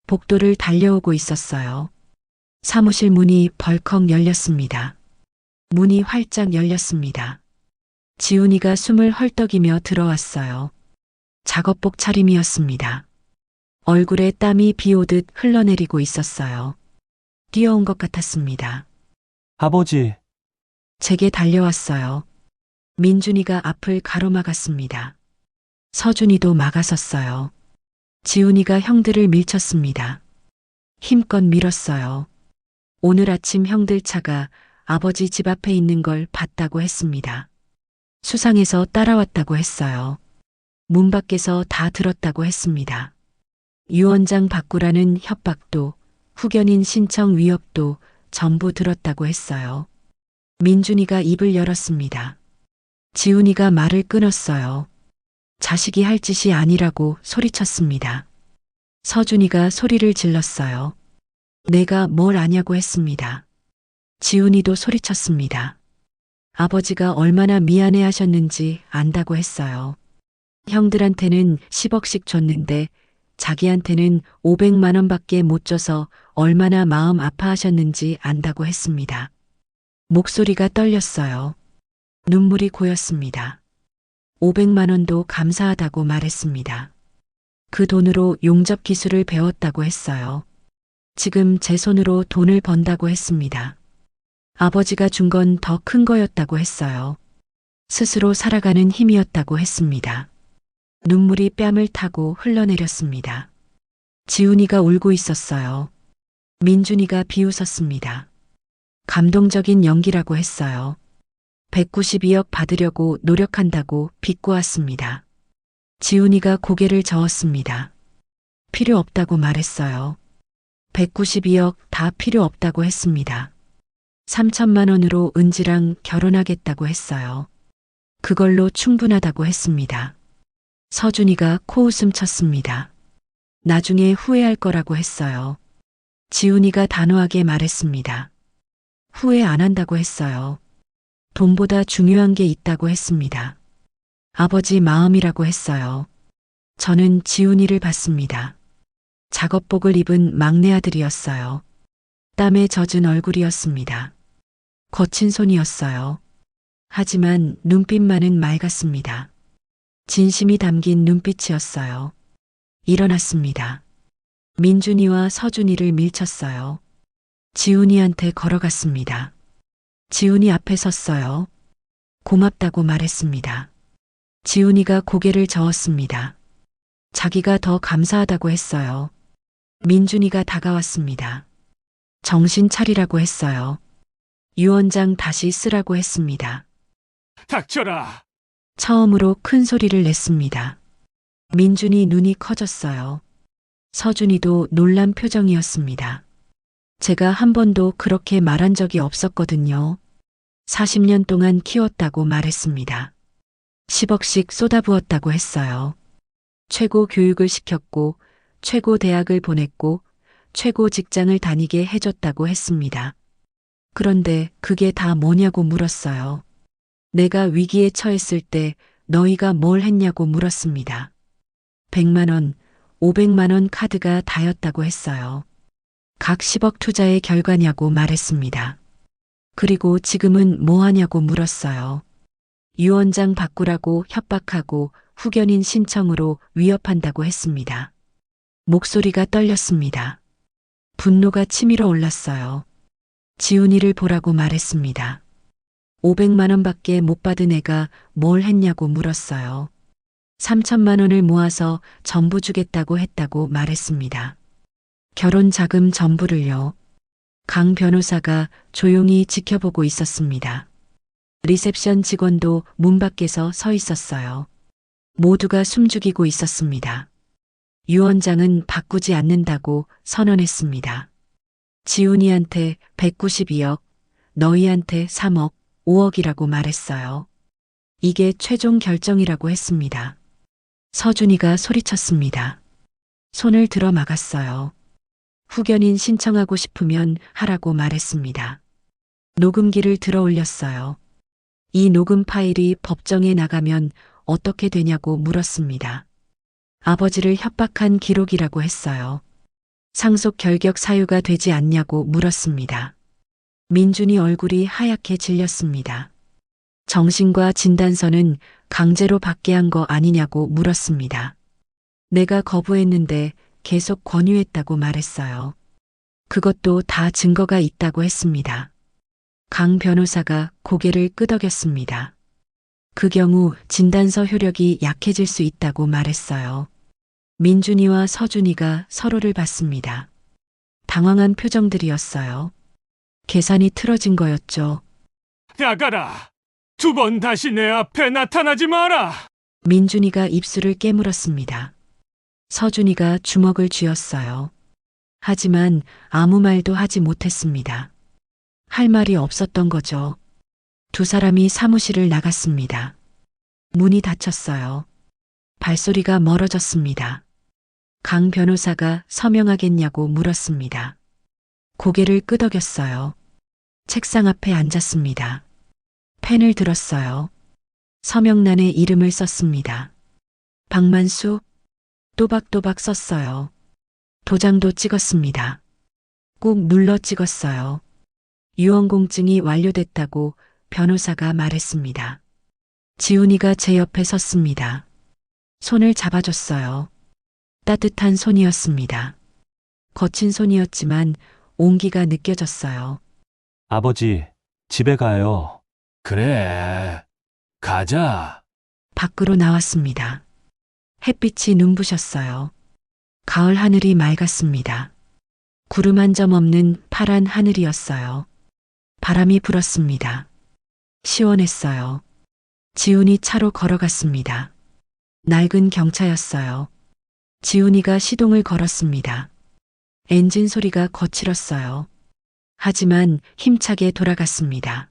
복도를 달려오고 있었어요. 사무실 문이 벌컥 열렸습니다. 문이 활짝 열렸습니다. 지훈이가 숨을 헐떡이며 들어왔어요. 작업복 차림이었습니다. 얼굴에 땀이 비 오듯 흘러내리고 있었어요. 뛰어온 것 같았습니다. 아버지, 제게 달려왔어요. 민준이가 앞을 가로막았습니다. 서준이도 막아섰어요. 지훈이가 형들을 밀쳤습니다. 힘껏 밀었어요. 오늘 아침 형들 차가 아버지 집 앞에 있는 걸 봤다고 했습니다. 수상해서 따라왔다고 했어요. 문 밖에서 다 들었다고 했습니다. 유언장 바꾸라는 협박도, 후견인 신청 위협도 전부 들었다고 했어요. 민준이가 입을 열었습니다. 지훈이가 말을 끊었어요. 자식이 할 짓이 아니라고 소리쳤습니다. 서준이가 소리를 질렀어요. 내가 뭘 아냐고 했습니다. 지훈이도 소리쳤습니다. 아버지가 얼마나 미안해 하셨는지 안다고 했어요. 형들한테는 10억씩 줬는데 자기한테는 500만 원밖에 못 줘서 얼마나 마음 아파하셨는지 안다고 했습니다. 목소리가 떨렸어요. 눈물이 고였습니다. 500만 원도 감사하다고 말했습니다. 그 돈으로 용접 기술을 배웠다고 했어요. 지금 제 손으로 돈을 번다고 했습니다. 아버지가 준 건 더 큰 거였다고 했어요. 스스로 살아가는 힘이었다고 했습니다. 눈물이 뺨을 타고 흘러내렸습니다. 지훈이가 울고 있었어요. 민준이가 비웃었습니다. 감동적인 연기라고 했어요. 192억 받으려고 노력한다고 비꼬았습니다. 지훈이가 고개를 저었습니다. 필요 없다고 말했어요. 192억 다 필요 없다고 했습니다. 3천만 원으로 은지랑 결혼하겠다고 했어요. 그걸로 충분하다고 했습니다. 서준이가 코웃음 쳤습니다. 나중에 후회할 거라고 했어요. 지훈이가 단호하게 말했습니다. 후회 안 한다고 했어요. 돈보다 중요한 게 있다고 했습니다. 아버지 마음이라고 했어요. 저는 지훈이를 봤습니다. 작업복을 입은 막내 아들이었어요. 땀에 젖은 얼굴이었습니다. 거친 손이었어요. 하지만 눈빛만은 맑았습니다. 진심이 담긴 눈빛이었어요. 일어났습니다. 민준이와 서준이를 밀쳤어요. 지훈이한테 걸어갔습니다. 지훈이 앞에 섰어요. 고맙다고 말했습니다. 지훈이가 고개를 저었습니다. 자기가 더 감사하다고 했어요. 민준이가 다가왔습니다. 정신 차리라고 했어요. 유언장 다시 쓰라고 했습니다. 닥쳐라. 처음으로 큰 소리를 냈습니다. 민준이 눈이 커졌어요. 서준이도 놀란 표정이었습니다. 제가 한 번도 그렇게 말한 적이 없었거든요. 40년 동안 키웠다고 말했습니다. 10억씩 쏟아부었다고 했어요. 최고 교육을 시켰고, 최고 대학을 보냈고, 최고 직장을 다니게 해줬다고 했습니다. 그런데 그게 다 뭐냐고 물었어요. 내가 위기에 처했을 때 너희가 뭘 했냐고 물었습니다. 100만 원, 500만 원 카드가 다였다고 했어요. 각 10억 투자의 결과냐고 말했습니다. 그리고 지금은 뭐 하냐고 물었어요. 유언장 바꾸라고 협박하고 후견인 신청으로 위협한다고 했습니다. 목소리가 떨렸습니다. 분노가 치밀어 올랐어요. 지훈이를 보라고 말했습니다. 500만 원밖에 못 받은 애가 뭘 했냐고 물었어요. 3천만 원을 모아서 전부 주겠다고 했다고 말했습니다. 결혼 자금 전부를요. 강 변호사가 조용히 지켜보고 있었습니다. 리셉션 직원도 문 밖에서 서 있었어요. 모두가 숨죽이고 있었습니다. 유언장은 바꾸지 않는다고 선언했습니다. 지훈이한테 192억, 너희한테 3억, 5억이라고 말했어요. 이게 최종 결정이라고 했습니다. 서준이가 소리쳤습니다. 손을 들어 막았어요. 후견인 신청하고 싶으면 하라고 말했습니다. 녹음기를 들어 올렸어요. 이 녹음 파일이 법정에 나가면 어떻게 되냐고 물었습니다. 아버지를 협박한 기록이라고 했어요. 상속 결격 사유가 되지 않냐고 물었습니다. 민준이 얼굴이 하얗게 질렸습니다. 정신과 진단서는 강제로 받게 한 거 아니냐고 물었습니다. 내가 거부했는데 계속 권유했다고 말했어요. 그것도 다 증거가 있다고 했습니다. 강 변호사가 고개를 끄덕였습니다. 그 경우 진단서 효력이 약해질 수 있다고 말했어요. 민준이와 서준이가 서로를 봤습니다. 당황한 표정들이었어요. 계산이 틀어진 거였죠. 나가라. 2번 다시 내 앞에 나타나지 마라. 민준이가 입술을 깨물었습니다. 서준이가 주먹을 쥐었어요. 하지만 아무 말도 하지 못했습니다. 할 말이 없었던 거죠. 두 사람이 사무실을 나갔습니다. 문이 닫혔어요. 발소리가 멀어졌습니다. 강 변호사가 서명하겠냐고 물었습니다. 고개를 끄덕였어요. 책상 앞에 앉았습니다. 펜을 들었어요. 서명란에 이름을 썼습니다. 박만수, 또박또박 썼어요. 도장도 찍었습니다. 꾹 눌러 찍었어요. 유언공증이 완료됐다고 변호사가 말했습니다. 지훈이가 제 옆에 섰습니다. 손을 잡아줬어요. 따뜻한 손이었습니다. 거친 손이었지만 온기가 느껴졌어요. 아버지, 집에 가요. 그래. 가자. 밖으로 나왔습니다. 햇빛이 눈부셨어요. 가을 하늘이 맑았습니다. 구름 한 점 없는 파란 하늘이었어요. 바람이 불었습니다. 시원했어요. 지훈이 차로 걸어갔습니다. 낡은 경차였어요. 지훈이가 시동을 걸었습니다. 엔진 소리가 거칠었어요. 하지만 힘차게 돌아갔습니다.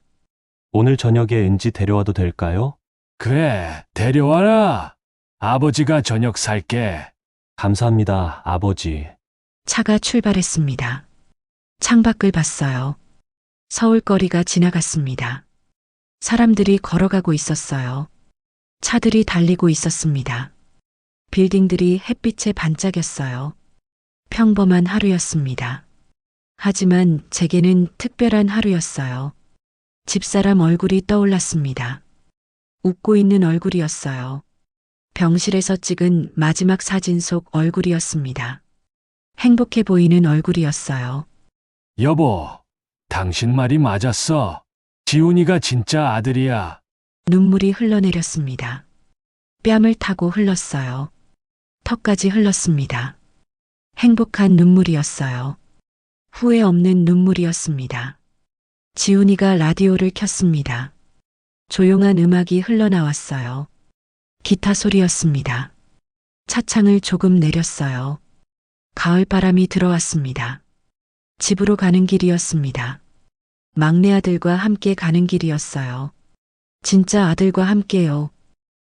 오늘 저녁에 은지 데려와도 될까요? 그래. 데려와라. 아버지가 저녁 살게. 감사합니다, 아버지. 차가 출발했습니다. 창밖을 봤어요. 서울거리가 지나갔습니다. 사람들이 걸어가고 있었어요. 차들이 달리고 있었습니다. 빌딩들이 햇빛에 반짝였어요. 평범한 하루였습니다. 하지만 제게는 특별한 하루였어요. 집사람 얼굴이 떠올랐습니다. 웃고 있는 얼굴이었어요. 병실에서 찍은 마지막 사진 속 얼굴이었습니다. 행복해 보이는 얼굴이었어요. 여보, 당신 말이 맞았어. 지훈이가 진짜 아들이야. 눈물이 흘러내렸습니다. 뺨을 타고 흘렀어요. 턱까지 흘렀습니다. 행복한 눈물이었어요. 후회 없는 눈물이었습니다. 지훈이가 라디오를 켰습니다. 조용한 음악이 흘러나왔어요. 기타 소리였습니다. 차창을 조금 내렸어요. 가을 바람이 들어왔습니다. 집으로 가는 길이었습니다. 막내 아들과 함께 가는 길이었어요. 진짜 아들과 함께요.